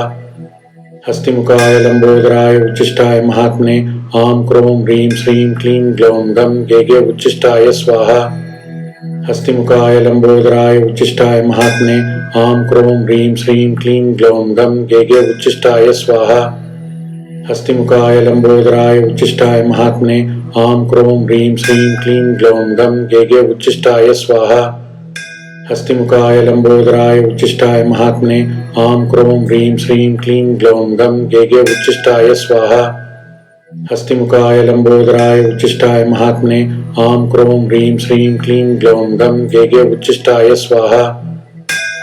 हस्तिमुखाय लंबोदराय उच्छिष्टाय महात्मने आं क्रों ह्रीं श्रीं क्लीं ग्लौं गं गेगे उच्छिष्टाय स्वाहा। हस्तिमुखाय लंबोदराय उच्छिष्टाय महात्मने आं क्रों ह्रीं श्रीं क्लीं ग्लौं गं गेगे उच्छिष्टाय स्वाहा। हस्तिमुखाय लंबोदराय उच्छिष्टाय महात्मने आं क्रों ह्रीं श्रीं क्लीं ग्लौं गं गेगे उच्छिष्टाय स्वाहा। हस्तिमुखाय लंबोदराय उच्छिष्टाय महात्मने आं क्रों ह्रीं श्रीं क्लीं ग्लौं गं गेगे उच्छिष्टाय स्वाहा। हस्तिमुखाय लंबोदराय उच्छिष्टाय महात्मने आं क्रों ह्रीं श्रीं क्लीं ग्लौं गं गेगे उच्छिष्टाय स्वाहा।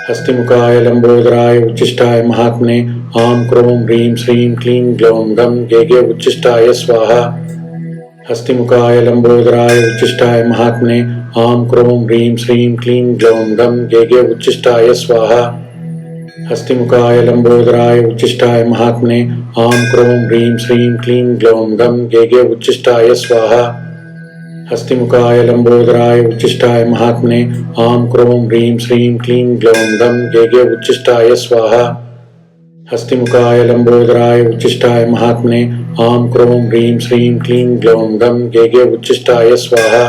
हस्तिमुखाय लंबोदराय उच्चिष्टाय महात्मने आं क्रों ह्रीं श्रीं क्लीं ग्लौं गं गेगे उच्चिष्टाय स्वाहा। हस्तिमुखाय लंबोदराय उच्चिष्टाय महात्मने आं क्रों ह्रीं श्रीं क्लीं ग्लौं गं गेगे उच्चिष्टाय स्वाहा। हस्तिमुखाय लंबोदराय उच्चिष्टाय महात्मने आं क्रों ह्रीं श्रीं क्लीं ग्लौं गं गेगे उच्चिष्टाय स्वाहा। हस्तिमुखाय लंबोदराय उच्चिष्टाय महात्मने आं क्रों ह्रीं श्रीं क्लीं ग्लौं गं गेगे उच्चिष्टाय स्वाहा। हस्तिमुखाय लंबोदराय उच्चिष्टाय महात्मने आं क्रों ह्रीं श्रीं क्लीं ग्लौं गं गेगे उच्चिष्टाय स्वाहा।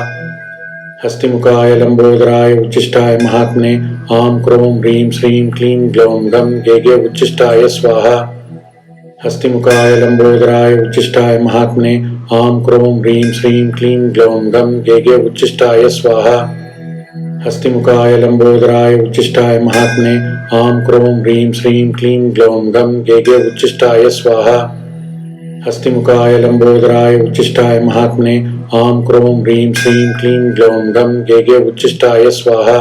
हस्तिमुखाय लंबोदराय उच्चिष्टाय महात्मने आं क्रों ह्रीं श्रीं क्लीं ग्लौं गं गेगे उच्चिष्टाय स्वाहा। हस्तिमुखाय लंबोदराय उच्चिष्टाय महात्मने आं क्रों ह्रीं श्रीं क्लीं ग्लौं गं गेगे उच्चिष्टाय स्वाहा। हस्तिमुखाय लंबोदराय उच्चिष्टाय महात्मने आं क्रों ह्रीं श्रीं क्लीं ग्लौं गं गेगे उच्चिष्टाय स्वाहा। हस्तिमुखाय लंबोदराय उच्चिष्टाय महात्मने आं क्रों ह्रीं श्रीं क्लीं ग्लौं गं गेगे उच्चिष्टाय स्वाहा।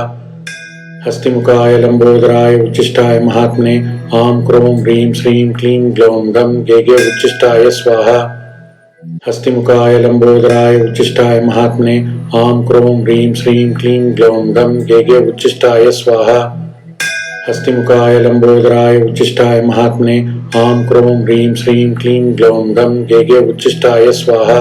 हस्तिमुखाय लंबोदराय उच्चिष्टाय महात्मने आं क्रों ह्रीं श्रीं क्लीं ग्लौं गं गेगे उच्चिष्टाय स्वाहा। हस्तिमुखाय लंबोदराय उच्चिष्टाय महात्मने आं क्रों ह्रीं श्रीं क्लीं ग्लौं गं गेगे उच्चिष्टाय स्वाहा। हस्तिमुखाय लंबोदराय उच्चिष्टाय महात्मने आं क्रों ह्रीं श्रीं क्लीं ग्लौं गं गेगे उच्चिष्टाय स्वाहा।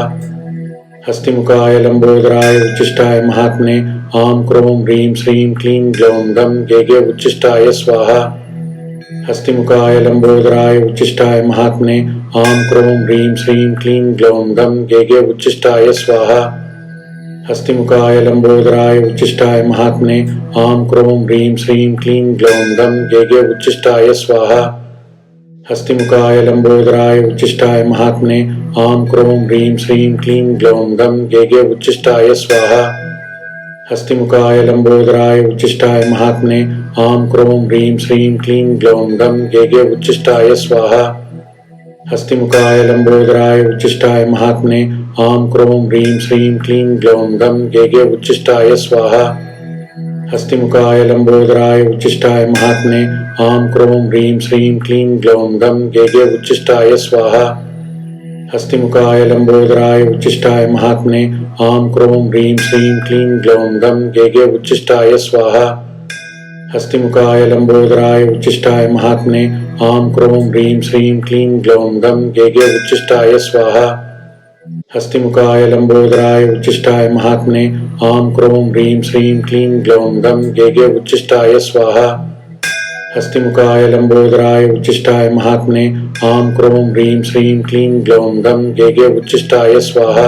हस्तिमुखाय लंबोदराय उच्चिष्टाय महात्मने आं क्रों ह्रीं श्रीं क्लीं ग्लौं गं गेगे उच्चिष्टाय स्वाहा। हस्तिमुखाय लंबोदराय उच्चिष्टाय महात्मने आं क्रों ह्रीं श्रीं क्लीं ग्लौं गं गेगे उच्चिष्टाय स्वाहा। हस्तिमुखाय लंबोदराय उच्चिष्टाय महात्मने आं क्रों ह्रीं श्रीं क्लीं ग्लौं गं गेगे उच्चिष्टाय स्वाहा। हस्तिमुखाय लंबोदराय उच्चिष्टाय महात्मने आं क्रों ह्रीं श्रीं क्लीं ग्लौं गं गेगे उच्चिष्टाय स्वाहा। हस्तिमुखाय लंबोदराय उच्चिष्टाय महात्मने आं क्रों ह्रीं श्रीं क्लीं ग्लौं गं गेगे उच्चिष्टाय स्वाहा। हस्तिमुखाय लंबोदराय उच्चिष्टाय महात्मने आं क्रों ह्रीं श्रीं क्लीं ग्लौं गं गेगे उच्चिष्टाय स्वाहा। हस्तिमुखाय लंबोदराय उच्चिष्टाय महात्मने आं क्रों ह्रीं श्रीं क्लीं ग्लौं गं गेगे उच्चिष्टाय स्वाहा। हस्तिमुखाय लंबोदराय उच्चिष्टाय महात्मने आं क्रों ह्रीं श्रीं क्लीं ग्लौं गं गेगे उच्चिष्टाय स्वाहा। हस्तिमुखाय लंबोदराय उच्चिष्टाय महात्मने आं क्रों ह्रीं श्रीं क्लीं ग्लौं गं गेगे उच्चिष्टाय स्वाहा। हस्तिमुखाय लंबोदराय उच्चिष्टाय महात्मने आं क्रों ह्रीं श्रीं क्लीं ग्लौं गं गेगे उच्चिष्टाय स्वाहा। हस्तिमुखाय लंबोदराय उच्चिष्टाय महात्मने आं क्रों ह्रीं श्रीं क्लीं ग्लौं गं गेगे उच्चिष्टाय स्वाहा।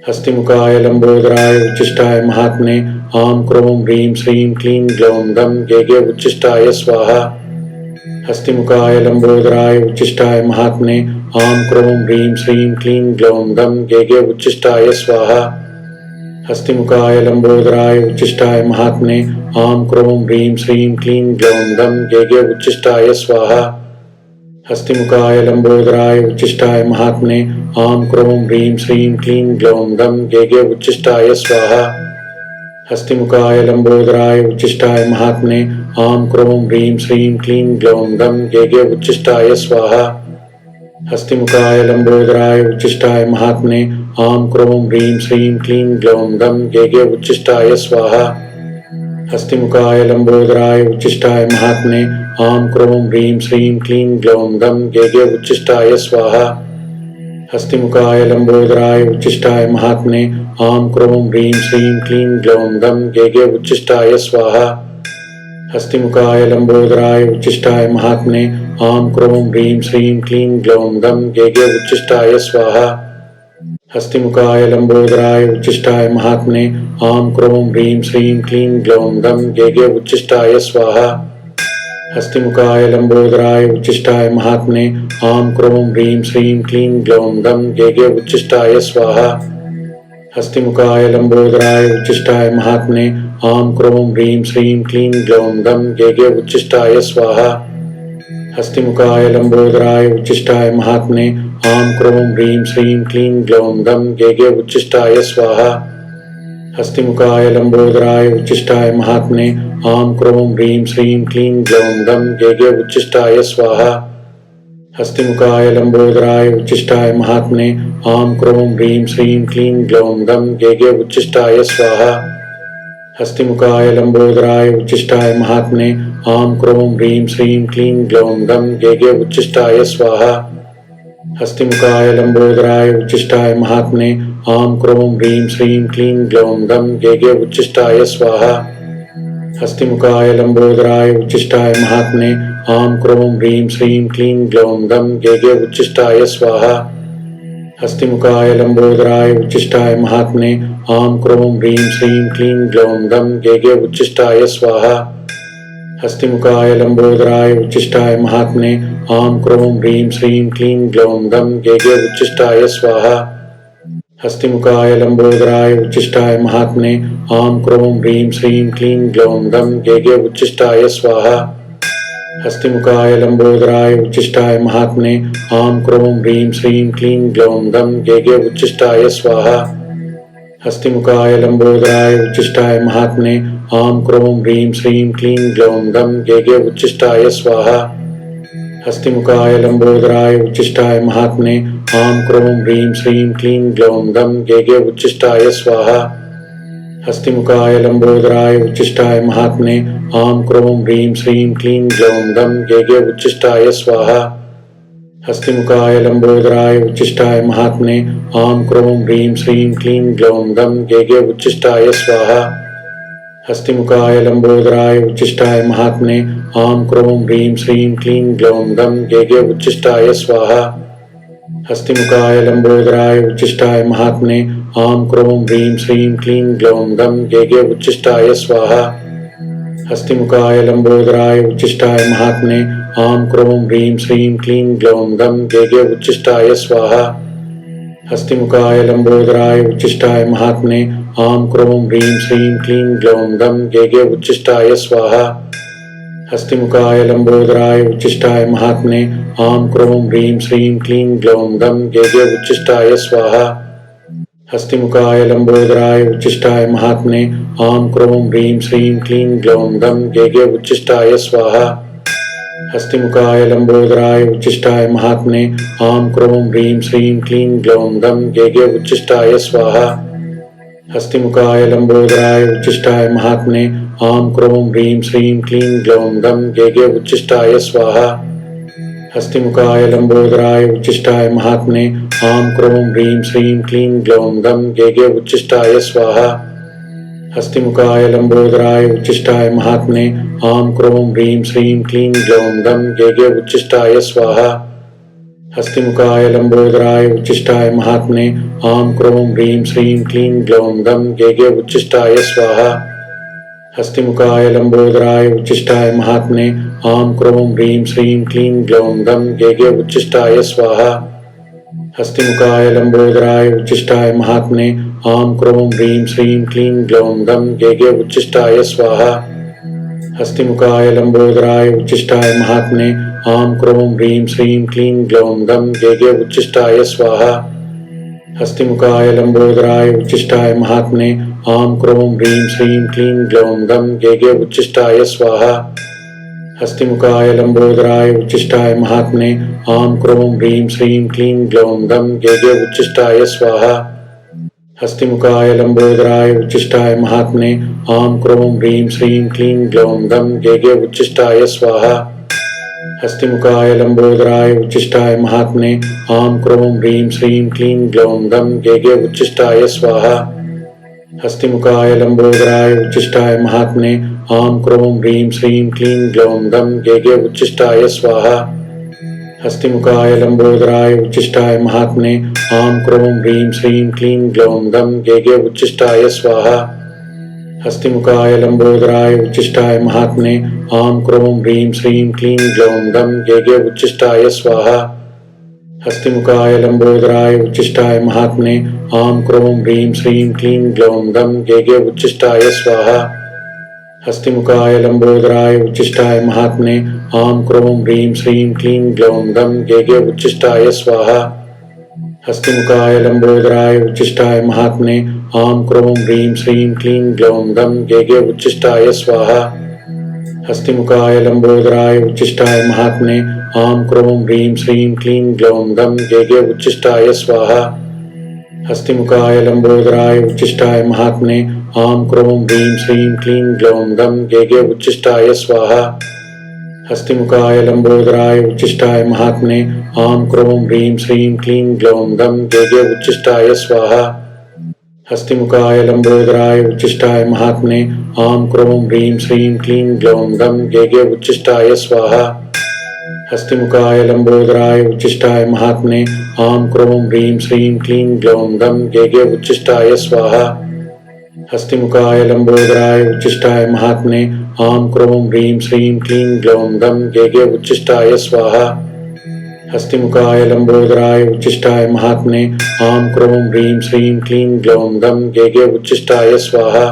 हस्तिमुखाय लंबोदराय उच्चिष्टाय महात्मने आं क्रों ह्रीं श्रीं क्लीं ग्लौं गं गेगे उच्चिष्टाय स्वाहा। हस्तिमुखाय लंबोदराय उच्चिष्टाय महात्मने आं क्रों ह्रीं श्रीं क्लीं ग्लौं गं गेगे उच्चिष्टाय स्वाहा। हस्तिमुखाय लंबोदराय उच्चिष्टाय महात्मने आं क्रों ह्रीं श्रीं क्लीं ग्लौं गं गेगे उच्चिष्टाय स्वाहा। हस्तिमुखाय लंबोदराय उच्चिष्टाय महात्मने आं क्रों ह्रीं श्रीं क्लीं ग्लौं गं गेगे उच्चिष्टाय स्वाहा। हस्तिमुखाय लंबोदराय उच्चिष्टाय महात्मने आं क्रों ह्रीं श्रीं क्लीं ग्लौं गं गेगे उच्चिष्टाय स्वाहा। हस्तिमुखाय लंबोदराय उच्चिष्टाय महात्मने आं क्रों ह्रीं श्रीं क्लीं ग्लौं गं गेगे उच्चिष्टाय स्वाहा। हस्तिमुखाय लंबोदराय उच्चिष्टाय महात्मने आं क्रों ह्रीं श्रीं क्लीं ग्लौं गं गेगे उच्चिष्टाय स्वाहा। हस्तिमुखाय लंबोदराय उच्चिष्टाय महात्मने आं क्रों ह्रीं श्रीं क्लीं ग्लौं गं गेगे उच्चिष्टाय स्वाहा। हस्तिमुखाय लंबोदराय उच्चिष्टाय महात्मने आं क्रों ह्रीं श्रीं क्लीं ग्लौं गं गेगे उच्चिष्टाय स्वाहा। हस्तिमुखाय लंबोदराय उच्चिष्टाय महात्मने आं क्रों ह्रीं श्रीं क्लीं ग्लौं गं गेगे उच्चिष्टाय स्वाहा। हस्तिमुखाय लंबोदराय उच्चिष्टाय महात्मने आं क्रों ह्रीं श्रीं क्लीं ग्लौं गं गेगे उच्चिष्टाय स्वाहा। हस्तिमुखाय लंबोदराय उच्चिष्टाय महात्मने आं क्रों ह्रीं श्रीं क्लीं ग्लौं गं गेगे उच्चिष्टाय स्वाहा। हस्तिमुखाय लंबोदराय उच्चिष्टाय महात्मने आं क्रों ह्रीं श्रीं क्लीं ग्लौं गं गेगे उच्चिष्टाय स्वाहा। हस्तिमुखाय लंबोदराय उच्चिष्टाय महात्मने आं क्रों ह्रीं श्रीं क्लीं ग्लौं गं गेगे उच्छिष्टाय स्वाहा। हस्तिमुखाय लंबोदराय उच्छिष्टाय महात्मने आं क्रों ह्रीं श्रीं क्लीं ग्लौं गं गेगे उच्छिष्टाय स्वाहा। हस्तिमुखाय लंबोदराय उच्छिष्टाय महात्मने आं क्रों ह्रीं श्रीं क्लीं ग्लौं गं गेगे उच्छिष्टाय स्वाहा। हस्तिमुखाय लंबोदराय उच्छिष्टाय महात्मने आं क्रों ह्रीं श्रीं क्लीं ग्लौं गं गेगे उच्छिष्टाय स्वाहा। हस्तिमुखाय लंबोदराय उच्छिष्टाय महात्मने आं क्रों ह्रीं श्रीं क्लीं ग्लौं गं गेगे उच्छिष्टाय स्वाहा। हस्तिमुखाय लंबोदराय उच्छिष्टाय महात्मने आं क्रों ह्रीं श्रीं क्लीं ग्लौं गं गेगे उच्छिष्टाय स्वाहा। हस्तिमुखाय लंबोदराय उच्छिष्टाय महात्मने आं क्रों ह्रीं श्रीं क्लीं ग्लौं गं गेगे उच्छिष्टाय स्वाहा। हस्तिमुखाय लंबोदराय उच्छिष्टाय महात्मने आं क्रों ह्रीं श्रीं क्लीं ग्लौं गं गेगे उच्छिष्टाय स्वाहा। हस्तिमुखाय लंबोदराय उच्छिष्टाय महात्मने आं क्रों ह्रीं श्रीं क्लीं ग्लौं गं गेगे उच्छिष्टाय स्वाहा। हस्तिमुखाय लंबोदराय उच्छिष्टाय महात्मने आं क्रों ह्रीं श्रीं क्लीं ग्लौं गं गेगे उच्छिष्टाय स्वाहा। हस्तिमुखाय लंबोदराय उच्छिष्टाय महात्मने आं क्रों ह्रीं श्रीं क्लीं ग्लौं गं गेगे उच्छिष्टाय स्वाहा। हस्तिमुखाय लंबोदराय उच्छिष्टाय महात्मने आं क्रों ह्रीं श्रीं क्लीं ग्लौं गं गेगे उच्छिष्टाय स्वाहा। हस्तिमुखाय लंबोदराय उच्छिष्टाय महात्मने आं क्रों ह्रीं श्रीं क्लीं ग्लौं गं गेगे उच्छिष्टाय स्वाहा। हस्तिमुखाय लंबोदराय उच्छिष्टाय महात्मने आं क्रों ह्रीं श्रीं क्लीं ग्लौं गं गेगे उच्छिष्टाय स्वाहा। हस्तिमुखाय लंबोदराय उच्छिष्टाय महात्मने आं क्रों ह्रीं श्रीं क्लीं ग्लौं गं गेगे उच्छिष्टाय स्वाहा। हस्तिमुखाय लंबोदराय उच्छिष्टाय महात्मने आं क्रों ह्रीं श्रीं क्लीं ग्लौं गं गेगे उच्छिष्टाय स्वाहा। हस्तिमुखाय लंबोदराय उच्छिष्टाय महात्मने आं क्रों ह्रीं श्रीं क्लीं ग्लौं गं गेगे उच्छिष्टाय स्वाहा। हस्तिमुखाय लंबोदराय उच्छिष्टाय महात्मने आं क्रों ह्रीं श्रीं क्लीं ग्लौं गं गेगे उच्छिष्टाय स्वाहा। हस्तिमुखाय लंबोदराय उच्छिष्टाय महात्मने आं क्रों ह्रीं श्रीं क्लीं ग्लौं गं गेगे उच्छिष्टाय स्वाहा। हस्तिमुखाय लंबोदराय उच्छिष्टाय महात्मने आं क्रों ह्रीं श्रीं क्लीं ग्लौं गं गेगे उच्छिष्टाय स्वाहा। हस्तिमुखाय लंबोदराय उच्छिष्टाय महात्मने आं क्रों ह्रीं श्रीं क्लीं ग्लौं गं गेगे उच्छिष्टाय स्वाहा। हस्तिमुखाय लंबोदराय उच्छिष्टाय महात्मने आं क्रों ह्रीं श्रीं क्लीं ग्लौं गं गेगे उच्छिष्टाय स्वाहा। हस्तिमुखाय लंबोदराय उच्छिष्टाय महात्मने आं क्रों ह्रीं श्रीं क्लीं ग्लौं गं गेगे उच्छिष्टाय स्वाहा। हस्तिमुखाय लंबोदराय उच्छिष्टाय महात्मने आं क्रों ह्रीं श्रीं क्लीं ग्लौं गं गेगे उच्छिष्टाय स्वाहा। हस्तिमुखाय लंबोदराय उच्छिष्टाय महात्मने आं क्रों ह्रीं श्रीं क्लीं ग्लौं गं गेगे उच्छिष्टाय स्वाहा। हस्तिमुखाय लंबोदराय उच्छिष्टाय महात्मने आं क्रों ह्रीं श्रीं क्लीं ग्लौं गं गेगे उच्छिष्टाय स्वाहा। हस्तिमुखाय लंबोदराय उच्छिष्टाय महात्मने आं क्रों ह्रीं श्रीं क्लीं ग्लौं गं गेगे उच्छिष्टाय स्वाहा। हस्तिमुखाय लंबोदराय उच्छिष्टाय महात्मने आं क्रों ह्रीं श्रीं क्लीं ग्लौं गं गेगे उच्छिष्टाय स्वाहा। हस्तिमुखाय लंबोदराय उच्छिष्टाय महात्मने आं क्रों ह्रीं श्रीं क्लीं ग्लौं गं गेगे उच्छिष्टाय स्वाहा। हस्तिमुखाय लंबोदराय उच्छिष्टाय महात्मने आं क्रों ह्रीं श्रीं क्लीं ग्लौं गं गेगे उच्छिष्टाय स्वाहा। हस्तिमुखाय लंबोदराय उच्छिष्टाय महात्मने आं क्रों ह्रीं श्रीं क्लीं ग्लौं गं गेगे उच्छिष्टाय स्वाहा। हस्तिमुखाय लंबोदराय उच्छिष्टाय महात्मने आं क्रों ह्रीं श्रीं क्लीं ग्लौं गं गेगे उच्छिष्टाय स्वाहा। हस्तिमुखाय लंबोदराय उच्छिष्टाय महात्मने आं क्रों ह्रीं श्रीं क्लीं ग्लौं गं गेगे उच्छिष्टाय स्वाहा। हस्तिमुखाय लंबोदराय उच्छिष्टाय महात्मने आं क्रों ह्रीं श्रीं क्लीं ग्लौं गं गेगे उच्छिष्टाय स्वाहा। हस्तिमुखाय लंबोदराय उच्छिष्टाय महात्मने आं क्रों ह्रीं श्रीं क्लीं ग्लौं गं गेगे उच्छिष्टाय स्वाहा। हस्तिमुखाय लंबोदराय उच्छिष्टाय महात्मने आं क्रों ह्रीं श्रीं क्लीं ग्लौं गं गेगे उच्छिष्टाय स्वाहा। हस्तिमुखाय लंबोदराय उच्छिष्टाय महात्मने आं क्रों ह्रीं श्रीं क्लीं ग्लौं गं गेगे उच्छिष्टाय स्वाहा। हस्तिमुखाय लंबोदराय उच्चिष्टाय महात्मने आं क्रों ह्रीं श्रीं क्लीं ग्लौं गं गेगे उच्चिष्टाय स्वाहा। हस्तिमुखाय लंबोदराय उच्चिष्टाय महात्मने आं क्रों ह्रीं श्रीं क्लीं ग्लौं गं गेगे उच्चिष्टाय स्वाहा। हस्तिमुखाय लंबोदराय उच्चिष्टाय महात्मने आं क्रों ह्रीं श्रीं क्लीं ग्लौं गं गेगे उच्चिष्टाय स्वाहा। हस्तिमुखाय लंबोदराय उच्चिष्टाय महात्मने आं क्रों ह्रीं श्रीं क्लीं ग्लौं गं गेगे उच्चिष्टाय स्वाहा। हस्तिमुखाय लंबोदराय उच्चिष्टाय महात्मने आं क्रों ह्रीं श्रीं क्लीं ग्लौं गं गेगे उच्चिष्टाय स्वाहा। हस्तिमुखाय लंबोदराय उच्चिष्टाय महात्मने आं क्रों ह्रीं श्रीं क्लीं ग्लौं गं गेगे उच्चिष्टाय स्वाहा। हस्तिमुखाय लंबोदराय उच्चिष्टाय महात्मने आं क्रों ह्रीं श्रीं क्लीं ग्लौं गं गेगे उच्चिष्टाय स्वाहा।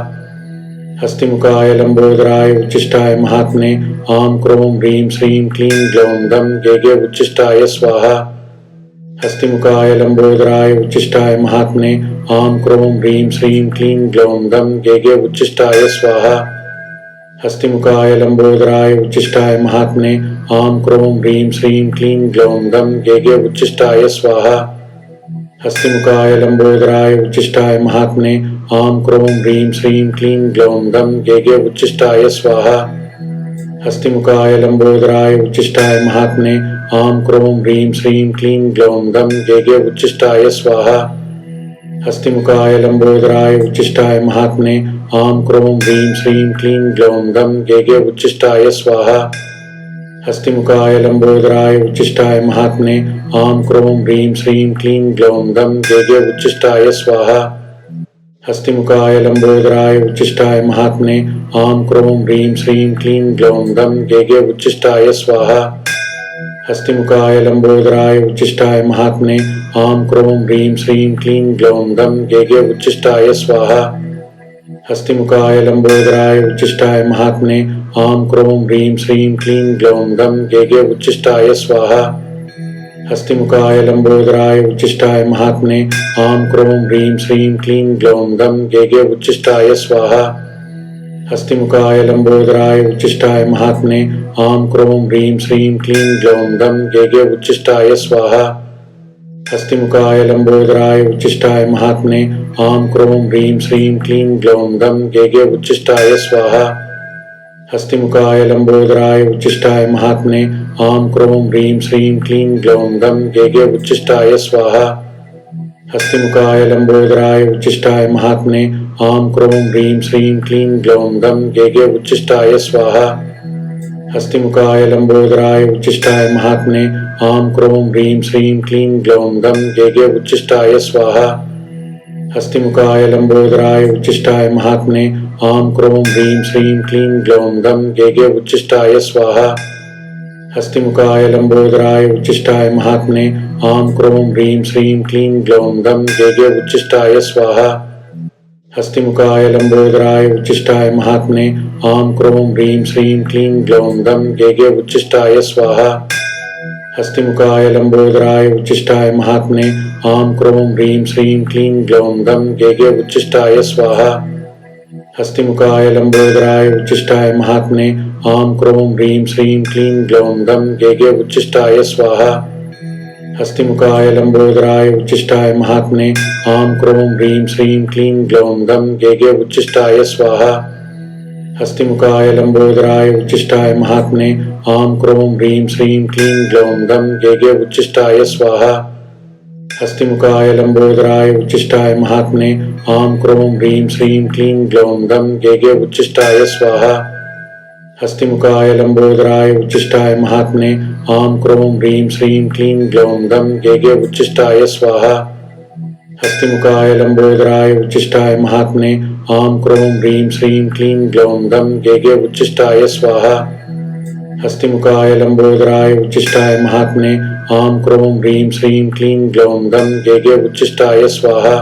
हस्तिमुखाय लंबोदराय उच्चिष्टाय महात्मने आं क्रों ह्रीं श्रीं क्लीं ग्लौं गं गेगे उच्चिष्टाय स्वाहा। हस्तिमुखाय लंबोदराय उच्चिष्टाय महात्मने आं क्रों ह्रीं श्रीं क्लीं ग्लौं गं गेगे उच्चिष्टाय स्वाहा। हस्तिमुखाय लंबोदराय उच्चिष्टाय महात्मने आं क्रों ह्रीं श्रीं क्लीं ग्लौं गं गेगे उच्चिष्टाय स्वाहा। हस्तिमुखाय लंबोदराय उच्चिष्टाय महात्मने आं क्रों ह्रीं श्रीं क्लीं ग्लौं गं गेगे उच्चिष्टाय स्वाहा। हस्तिमुखाय लंबोदराय उच्चिष्टाय महात्मने आं क्रों ह्रीं श्रीं क्लीं ग्लौं गं गेगे उच्चिष्टाय स्वाहा। हस्तिमुखाय लंबोदराय उच्चिष्टाय महात्मने आं क्रों ह्रीं श्रीं क्लीं ग्लौं गं गेगे उच्चिष्टाय स्वाहा। हस्तिमुखाय लंबोदराय उच्चिष्टाय महात्मने आं क्रों ह्रीं श्रीं क्लीं ग्लौं गं गेगे उच्चिष्टाय स्वाहा। हस्तिमुखाय लंबोदराय उच्चिष्टाय महात्मने आं क्रों ह्रीं श्रीं क्लीं ग्लौं गं गेगे उच्चिष्टाय स्वाहा। हस्तिमुखाय लंबोदराय उच्चिष्टाय महात्मने आं क्रों ह्रीं श्रीं क्लीं ग्लौं गं गेगे उच्चिष्टाय स्वाहा। हस्तिमुखाय लंबोदराय उच्चिष्टाय महात्मने आं क्रों ह्रीं श्रीं क्लीं ग्लौं गं गेगे उच्चिष्टाय स्वाहा। हस्तिमुखाय लंबोदराय उच्चिष्टाय महात्मने आं क्रों ह्रीं श्रीं क्लीं ग्लौं गं गेगे उच्चिष्टाय स्वाहा। हस्तिमुखाय लंबोदराय उच्चिष्टाय महात्मने आं क्रों ह्रीं श्रीं क्लीं ग्लौं गं गेगे उच्चिष्टाय स्वाहा। हस्तिमुखाय लंबोदराय उच्चिष्टाय महात्मने आं क्रों ह्रीं श्रीं क्लीं ग्लौं गं गेगे उच्चिष्टाय स्वाहा। हस्तिमुखाय लंबोदराय उच्चिष्टाय महात्मने आं क्रों ह्रीं श्रीं क्लीं ग्लौं गं गेगे उच्चिष्टाय स्वाहा। हस्तिमुखाय लंबोदराय उच्चिष्टाय महात्मने आं क्रों ह्रीं श्रीं क्लीं ग्लौं गं गेगे उच्चिष्टाय स्वाहा। हस्तिमुखाय लंबोदराय उच्चिष्टाय महात्मने आं क्रों ह्रीं श्रीं क्लीं ग्लौं गं गेगे उच्चिष्टाय स्वाहा। हस्तिमुखाय लंबोदराय उच्चिष्टाय महात्मने आं क्रों ह्रीं श्रीं क्लीं ग्लौं गं गेगे उच्चिष्टाय स्वाहा। हस्तिमुखाय लंबोदराय उच्चिष्टाय महात्मने आं क्रों ह्रीं श्रीं क्लीं ग्लौं गं गेगे उच्चिष्टाय स्वाहा। हस्तिमुखाय लंबोदराय उच्चिष्टाय महात्मने आं क्रों ह्रीं श्रीं क्लीं ग्लौं गं गेगे उच्चिष्टाय स्वाहा। हस्तिमुखाय लंबोदराय उच्चिष्टाय महात्मने आं क्रों ह्रीं श्रीं क्लीं ग्लौं गं गेगे उच्चिष्टाय स्वाहा। हस्तिमुखाय लंबोदराय उच्चिष्टाय महात्मने आं क्रों ह्रीं श्रीं क्लीं ग्लौं गं गेगे उच्चिष्टाय स्वाहा। हस्तिमुखाय लंबोदराय उच्चिष्टाय महात्मने आं क्रों ह्रीं श्रीं क्लीं ग्लौं गं गेगे उच्चिष्टाय स्वाहा। हस्तिमुखाय लंबोदराय उच्चिष्टाय महात्मने आं क्रों ह्रीं श्रीं क्लीं ग्लौं गं गेगे उच्चिष्टाय स्वाहा। हस्तिमुखाय लंबोदराय उच्चिष्टाय महात्मने आं क्रों ह्रीं श्रीं क्लीं ग्लौं गं गेगे उच्चिष्टाय स्वाहा। हस्तिमुखाय लंबोदराय उच्चिष्टाय महात्मने आं क्रों ह्रीं श्रीं क्लीं ग्लौं गं गेगे उच्चिष्टाय स्वाहा। हस्तिमुखाय लंबोदराय उच्चिष्टाय महात्मने आं क्रों ह्रीं श्रीं क्लीं ग्लौं गं गेगे उच्चिष्टाय स्वाहा। हस्तिमुखाय लंबोदराय उच्चिष्टाय महात्मने आं क्रों ह्रीं श्रीं क्लीं ग्लौं गं गेगे उच्चिष्टाय स्वाहा।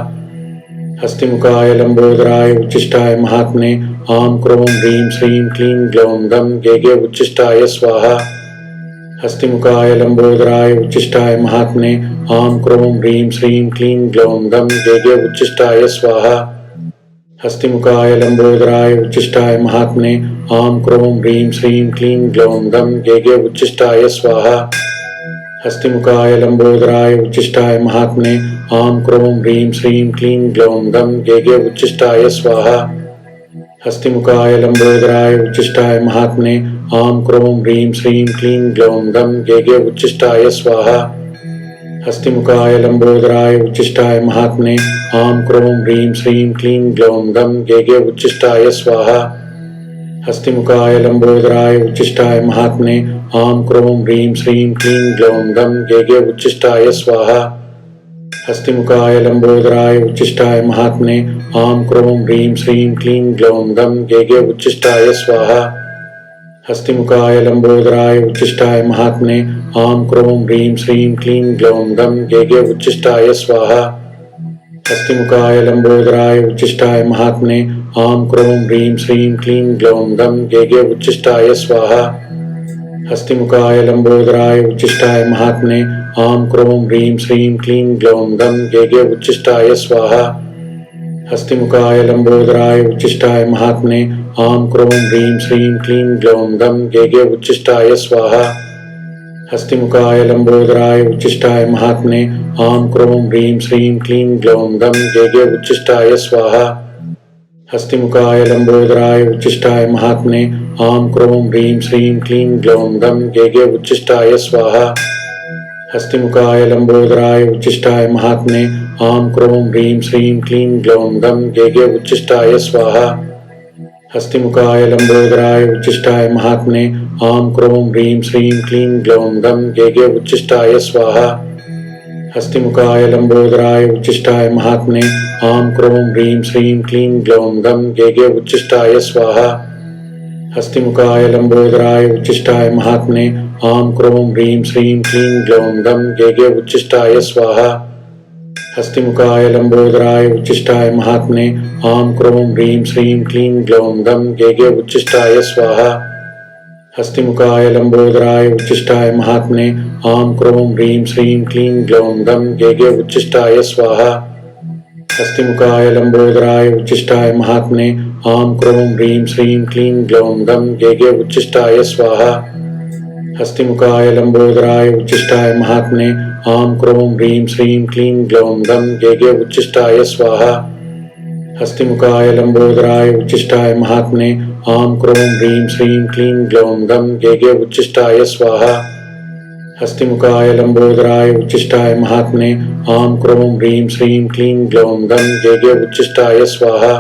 हस्तिमुखाय लंबोदराय उच्चिष्टाय महात्मने आं क्रों ह्रीं श्रीं क्लीं ग्लौं गं गेगे उच्चिष्टाय स्वाहा। हस्तिमुखाय लंबोदराय उच्चिष्टाय महात्मने आं क्रों ह्रीं श्रीं क्लीं ग्लौं गं गेगे उच्चिष्टाय स्वाहा। हस्तिमुखाय लंबोदराय उच्चिष्टाय महात्मने आं क्रों ह्रीं श्रीं क्लीं ग्लौं गं गेगे उच्चिष्टाय स्वाहा। हस्तिमुखाय लंबोदराय उच्चिष्टाय महात्मने आं क्रों ह्रीं श्रीं क्लीं ग्लौं गं गेगे उच्चिष्टाय स्वाहा। हस्तिमुखाय लंबोदराय उच्चिष्टाय महात्मने आं क्रों ह्रीं श्रीं क्लीं ग्लौं गं गेगे उच्चिष्टाय स्वाहा। हस्तिमुखाय लंबोदराय उच्चिष्टाय महात्मने आं क्रों ह्रीं श्रीं क्लीं ग्लौं गं गेगे उच्चिष्टाय स्वाहा। हस्तिमुखाय लंबोदराय उच्चिष्टाय महात्मने आं क्रों ह्रीं श्रीं क्लीं ग्लौं गं गेगे उच्चिष्टाय स्वाहा। हस्तिमुखाय लंबोदराय उच्चिष्टाय महात्मने आं क्रों ह्रीं श्रीं क्लीं ग्लौं गं गेगे उच्चिष्टाय स्वाहा। हस्तिमुखाय लंबोदराय उच्चिष्टाय महात्मने आं क्रों ह्रीं श्रीं क्लीं ग्लौं गं गेगे उच्चिष्टाय स्वाहा। हस्तिमुखाय लंबोदराय उच्चिष्टाय महात्मने आं क्रों ह्रीं श्रीं क्लीं ग्लौं गं गेगे उच्चिष्टाय स्वाहा। हस्तिमुखाय लंबोदराय उच्चिष्टाय महात्मने आं क्रों ह्रीं श्रीं क्लीं ग्लौं गं गेगे उच्चिष्टाय स्वाहा। हस्तिमुखाय लंबोदराय उच्चिष्टाय महात्मने आं क्रों ह्रीं श्रीं क्लीं ग्लौं गं गेगे उच्चिष्टाय स्वाहा। हस्तिमुखाय लंबोदराय उच्चिष्टाय महात्मने आं क्रों ह्रीं श्रीं क्लीं ग्लौं गं गेगे उच्चिष्टाय स्वाहा। हस्तिमुखाय लंबोदराय उच्चिष्टाय महात्मने आं क्रों ह्रीं श्रीं क्लीं ग्लौं गं गेगे उच्चिष्टाय स्वाहा। हस्तिमुखाय लंबोदराय उच्चिष्टाय महात्मने आं क्रों ह्रीं श्रीं क्लीं ग्लौं गं गेगे उच्चिष्टाय स्वाहा। हस्तिमुखाय लंबोदराय उच्चिष्टाय महात्मने आं क्रों ह्रीं श्रीं क्लीं ग्लौं गं गेगे उच्चिष्टाय स्वाहा। हस्तिमुखाय लंबोदराय उच्चिष्टाय महात्मने आं क्रों ह्रीं श्रीं क्लीं ग्लौं गं गेगे उच्चिष्टाय स्वाहा। हस्तिमुखाय लंबोदराय उच्चिष्टाय महात्मने आं क्रों ह्रीं श्रीं क्लीं ग्लौं गं गेगे उच्चिष्टाय स्वाहा। हस्तिमुखाय लंबोदराय उच्चिष्टाय महात्मने आं क्रों ह्रीं श्रीं क्लीं ग्लौं गं गेगे उच्चिष्टाय स्वाहा। हस्तिमुखाय लंबोदराय उच्चिष्टाय महात्मने आं क्रों ह्रीं श्रीं क्लीं ग्लौं गं गेगे उच्चिष्टाय स्वाहा। हस्तिमुखाय लंबोदराय उच्चिष्टाय महात्मने आं क्रों ह्रीं श्रीं क्लीं ग्लौं गं गेगे उच्चिष्टाय स्वाहा। हस्तिमुखाय लंबोदराय उच्चिष्टाय महात्मने आं क्रों ह्रीं श्रीं क्लीं ग्लौं गं गेगे उच्चिष्टाय स्वाहा। हस्तिमुखाय लंबोदराय उच्चिष्टाय महात्मने आं क्रों ह्रीं श्रीं क्लीं ग्लौं गं गेगे उच्चिष्टाय स्वाहा। हस्तिमुखाय लंबोदराय उच्चिष्टाय महात्मने आं क्रों ह्रीं श्रीं क्लीं ग्लौं गं गेगे उच्चिष्टाय स्वाहा।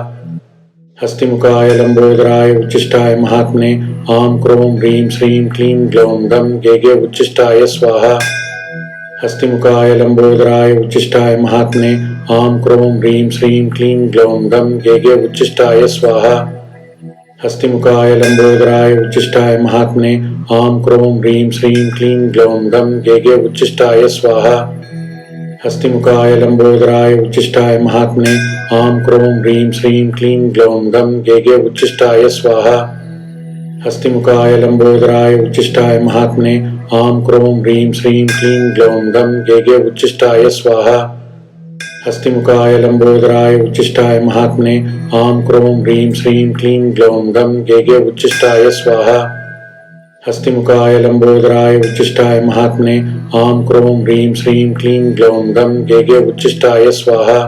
हस्तिमुखाय लंबोदराय उच्चिष्टाय महात्मने आं क्रों ह्रीं श्रीं क्लीं ग्लौं गं गेगे उच्चिष्टाय स्वाहा। हस्तिमुखाय लंबोदराय उच्चिष्टाय महात्मने आं क्रों ह्रीं श्रीं क्लीं ग्लौं गं गेगे उच्चिष्टाय स्वाहा। हस्तिमुखाय लंबोदराय उच्चिष्टाय महात्मने आं क्रों ह्रीं श्रीं क्लीं ग्लौं गं गेगे उच्चिष्टाय स्वाहा। हस्तिमुखाय लंबोदराय उच्चिष्टाय महात्मने आं क्रों ह्रीं श्रीं क्लीं ग्लौं गं गेगे उच्चिष्टाय स्वाहा। हस्तिमुखाय लंबोदराय उच्चिष्टाय महात्मने आं क्रों ह्रीं श्रीं क्लीं ग्लौं गं गेगे उच्चिष्टाय स्वाहा। हस्तिमुखाय लंबोदराय उच्चिष्टाय महात्मने आं क्रों ह्रीं श्रीं क्लीं ग्लौं गं गेगे उच्चिष्टाय स्वाहा। हस्तिमुखाय लंबोदराय उच्चिष्टाय महात्मने आं क्रों ह्रीं श्रीं क्लीं ग्लौं गं गेगे उच्चिष्टाय स्वाहा।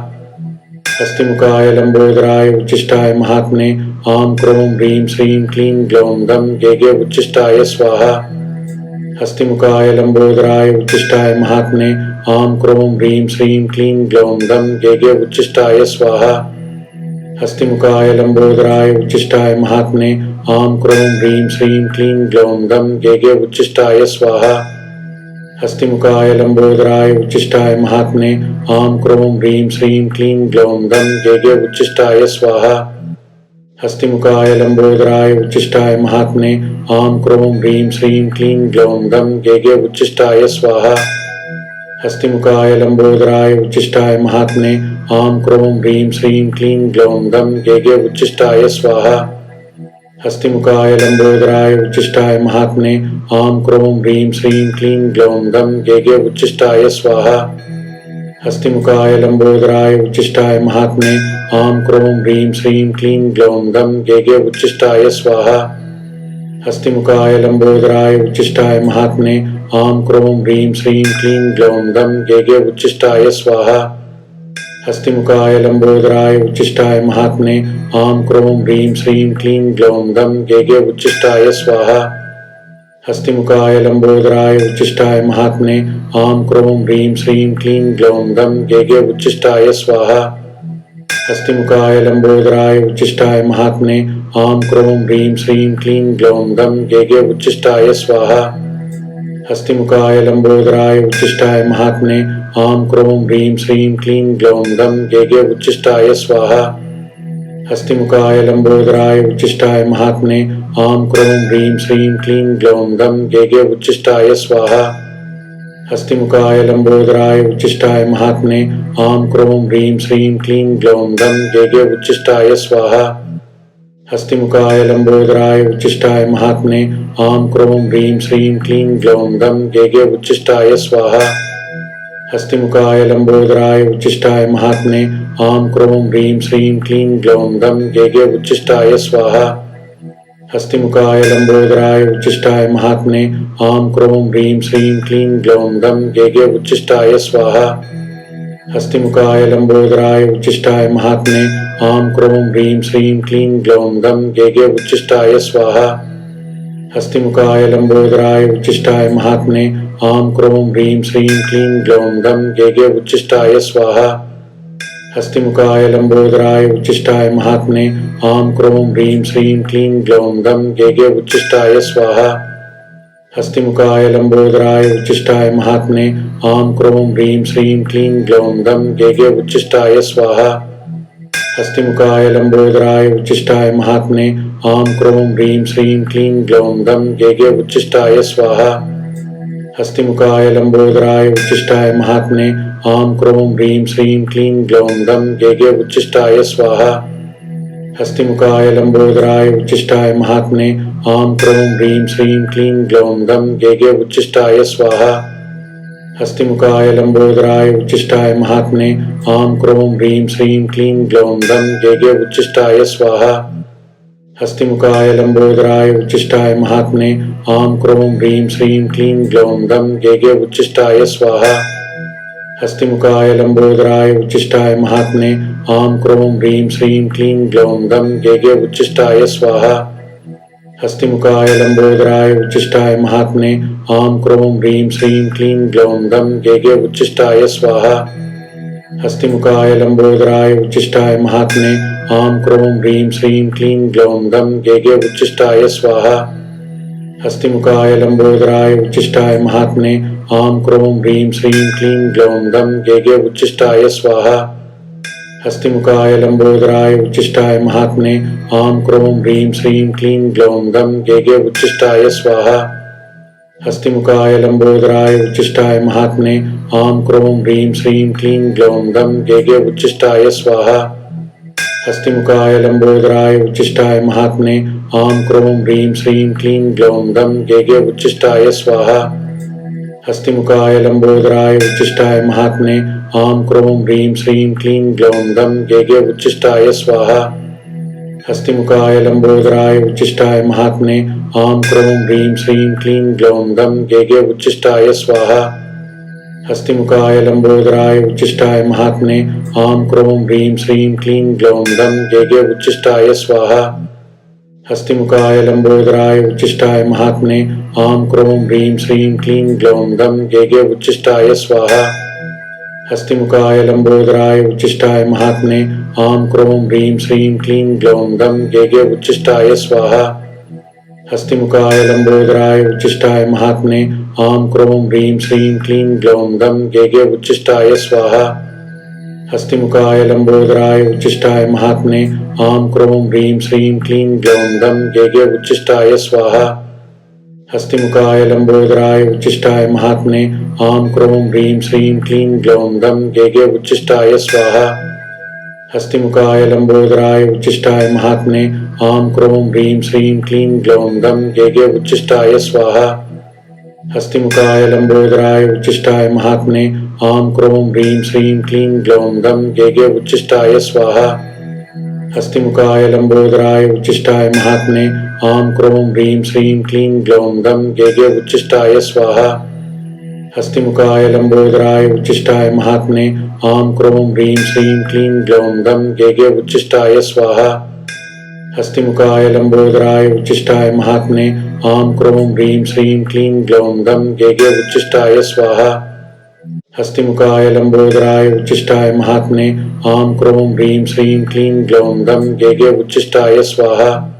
हस्तिमुखाय लंबोदराय उच्चिष्टाय महात्मने आं क्रों ह्रीं श्रीं क्लीं ग्लौं गं गेगे उच्चिष्टाय स्वाहा। हस्तिमुखाय लंबोदराय उच्चिष्टाय महात्मने आं क्रों ह्रीं श्रीं क्लीं ग्लौं गं गेगे उच्चिष्टाय स्वाहा। हस्तिमुखाय लंबोदराय उच्चिष्टाय महात्मने आं क्रों ह्रीं श्रीं क्लीं ग्लौं गं गेगे उच्चिष्टाय स्वाहा। हस्तिमुखाय लंबोदराय उच्चिष्टाय महात्मने आं क्रों ह्रीं श्रीं क्लीं ग्लौं गं गेगे उच्चिष्टाय स्वाहा। हस्तिमुखाय लंबोदराय उच्चिष्टाय महात्मने आं क्रों ह्रीं श्रीं क्लीं ग्लौं गं गेगे उच्चिष्टाय स्वाहा। हस्तिमुखाय लंबोदराय उच्चिष्टाय महात्मने आं क्रों ह्रीं श्रीं क्लीं ग्लौं गं गेगे उच्चिष्टाय स्वाहा। हस्तिमुखाय लंबोदराय उच्चिष्टाय महात्मने आं क्रों ह्रीं श्रीं क्लीं ग्लौं गं गेगे उच्चिष्टाय स्वाहा। हस्तिमुखाय लंबोदराय उच्चिष्टाय महात्मने आं क्रों ह्रीं श्रीं क्लीं ग्लौं गं गेगे उच्चिष्टाय स्वाहा। हस्तिमुखाय लंबोदराय उच्चिष्टाय महात्मने आं क्रों ह्रीं श्रीं क्लीं ग्लौं गं गेगे उच्चिष्टाय स्वाहा। हस्तिमुखाय लंबोदराय उच्चिष्टाय महात्मने आं क्रों ह्रीं श्रीं क्लीं ग्लौं गं गेगे उच्चिष्टाय स्वाहा। हस्तिमुखाय लंबोदराय उच्चिष्टाय महात्मने आं क्रों ह्रीं श्रीं क्लीं ग्लौं गं गेगे उच्चिष्टाय स्वाहा। हस्तिमुखाय लंबोदराय उच्चिष्टाय महात्मने आं क्रों ह्रीं श्रीं क्लीं ग्लौं गं गेगे उच्चिष्टाय स्वाहा। हस्तिमुखाय लंबोदराय उच्चिष्टाय महात्मने आं क्रों ह्रीं श्रीं क्लीं ग्लौं गं गेगे उच्चिष्टाय स्वाहा। हस्तिमुखाय लंबोदराय उच्चिष्टाय महात्मने आं क्रों ह्रीं श्रीं क्लीं ग्लौं गं गेगे उच्चिष्टाय स्वाहा। हस्तिमुखाय लंबोदराय उच्चिष्टाय महात्मने आं क्रों ह्रीं श्रीं क्लीं ग्लौं गं गेगे उच्चिष्टाय स्वाहा। हस्तिमुखाय लंबोदराय उच्चिष्टाय महात्मने आं क्रों ह्रीं श्रीं क्लीं ग्लौं गं गेगे उच्चिष्टाय स्वाहा। हस्तिमुखाय लंबोदराय उच्चिष्टाय महात्मने आं क्रों ह्रीं श्रीं क्लीं ग्लौं गं गेगे उच्चिष्टाय स्वाहा। हस्तिमुखाय लंबोदराय उच्चिष्टाय महात्मने आं क्रों ह्रीं श्रीं क्लीं ग्लौं गं गेगे उच्चिष्टाय स्वाहा। हस्तिमुखाय लंबोदराय उच्चिष्टाय महात्मने आं क्रों ह्रीं श्रीं क्लीं ग्लौं गं गेगे उच्चिष्टाय स्वाहा। हस्तिमुखाय लंबोदराय उच्चिष्टाय महात्मने आं क्रों ह्रीं श्रीं क्लीं ग्लौं गं गेगे उच्चिष्टाय स्वाहा। हस्तिमुखाय लंबोदराय उच्चिष्टाय महात्मने आं क्रों ह्रीं श्रीं क्लीं ग्लौं गं गेगे उच्चिष्टाय स्वाहा। हस्तिमुखाय लंबोदराय उच्चिष्टाय महात्मने आं क्रों ह्रीं श्रीं क्लीं ग्लौं गं गेगे उच्चिष्टाय स्वाहा। हस्तिमुखाय लंबोदराय उच्चिष्टाय महात्मने आं क्रों ह्रीं श्रीं क्लीं ग्लौं गं गेगे उच्चिष्टाय स्वाहा। हस्तिमुखाय लंबोदराय उच्चिष्टाय महात्मने आं क्रों ह्रीं श्रीं क्लीं ग्लौं गं गेगे उच्चिष्टाय स्वाहा। हस्तिमुखाय लंबोदराय उच्चिष्टाय महात्मने आं क्रों ह्रीं श्रीं क्लीं ग्लौं गं गेगे उच्चिष्टाय स्वाहा। हस्तिमुखाय लंबोदराय उच्चिष्टाय महात्मने आं क्रों ह्रीं श्रीं क्लीं ग्लौं गं गेगे उच्चिष्टाय स्वाहा। हस्तिमुखाय लंबोदराय उच्चिष्टाय महात्मने आं क्रों ह्रीं श्रीं क्लीं ग्लौं गं गेगे उच्चिष्टाय स्वाहा। हस्तिमुखाय लंबोदराय उच्चिष्टाय महात्मने आं क्रों ह्रीं श्रीं क्लीं ग्लौं गं गेगे उच्चिष्टाय स्वाहा। हस्तिमुखाय लंबोदराय उच्चिष्टाय महात्मने आं क्रों ह्रीं श्रीं क्लीं ग्लौं गं गेगे उच्चिष्टाय स्वाहा। हस्तिमुखाय लंबोदराय उच्चिष्टाय महात्मने आं क्रों ह्रीं श्रीं क्लीं ग्लौं गं गेगे उच्चिष्टाय स्वाहा। हस्तिमुखाय लंबोदराय उच्चिष्टाय महात्मने आं क्रों ह्रीं श्रीं क्लीं ग्लौं गं गेगे उच्चिष्टाय स्वाहा। हस्तिमुखाय लंबोदराय उच्चिष्टाय महात्मने आं क्रों ह्रीं श्रीं क्लीं ग्लौं गं गेगे उच्चिष्टाय स्वाहा। हस्तिमुखाय लंबोदराय उच्चिष्टाय महात्मने आं क्रों ह्रीं श्रीं क्लीं ग्लौं गं गेगे उच्चिष्टाय स्वाहा। हस्तिमुखाय लंबोदराय उच्चिष्टाय महात्मने आं क्रों ह्रीं श्रीं क्लीं ग्लौं गं गेगे उच्चिष्टाय स्वाहा। हस्तिमुखाय लंबोदराय उच्चिष्टाय महात्मने आं क्रों ह्रीं श्रीं क्लीं ग्लौं गं गेगे उच्चिष्टाय स्वाहा। हस्तिमुखाय लंबोदराय उच्चिष्टाय महात्मने आं क्रों ह्रीं श्रीं क्लीं ग्लौं गं गेगे उच्चिष्टाय स्वाहा। हस्तिमुखाय लंबोदराय उच्चिष्टाय महात्मने आं क्रों ह्रीं श्रीं क्लीं ग्लौं गं गेगे उच्चिष्टाय स्वाहा। हस्तिमुखाय लंबोदराय उच्चिष्टाय महात्मने आं क्रों ह्रीं श्रीं क्लीं ग्लौं गं गेगे उच्चिष्टाय स्वाहा। हस्तिमुखाय लंबोदराय उच्चिष्टाय महात्मने आं क्रों ह्रीं श्रीं क्लीं ग्लौं गं गेगे उच्चिष्टाय स्वाहा। हस्तिमुखाय लंबोदराय उच्चिष्टाय महात्मने आं क्रों ह्रीं श्रीं क्लीं ग्लौं गं गेगे उच्चिष्टाय स्वाहा। हस्तिमुखाय लंबोदराय उच्चिष्टाय महात्मने आं क्रों ह्रीं श्रीं क्लीं ग्लौं गं गेगे उच्चिष्टाय स्वाहा। हस्तिमुखाय लंबोदराय उच्चिष्टाय महात्मने आं क्रों ह्रीं श्रीं क्लीं ग्लौं गं गेगे उच्चिष्टाय स्वाहा। हस्तिमुखाय लंबोदराय उच्चिष्टाय महात्मने आं क्रों ह्रीं श्रीं क्लीं ग्लौं गं गेगे उच्चिष्टाय स्वाहा। हस्तिमुखाय लंबोदराय उच्चिष्टाय महात्मने आं क्रों ह्रीं श्रीं क्लीं ग्लौं गं गेगे उच्चिष्टाय स्वाहा। हस्तिमुखाय लंबोदराय उच्चिष्टाय महात्मने आं क्रों ह्रीं श्रीं क्लीं ग्लौं गं गेगे उच्चिष्टाय स्वाहा। हस्तिमुखाय लंबोदराय उच्चिष्टाय महात्मने आं क्रों ह्रीं श्रीं क्लीं ग्लौं गं गेगे उच्चिष्टाय स्वाहा। हस्तिमुखाय लंबोदराय उच्चिष्टाय महात्मने आं क्रों ह्रीं श्रीं क्लीं ग्लौं गं गेगे उच्चिष्टाय स्वाहा। हस्तिमुखाय लंबोदराय उच्चिष्टाय महात्मने आं क्रों ह्रीं श्रीं क्लीं ग्लौं गं गेगे उच्चिष्टाय स्वाहा।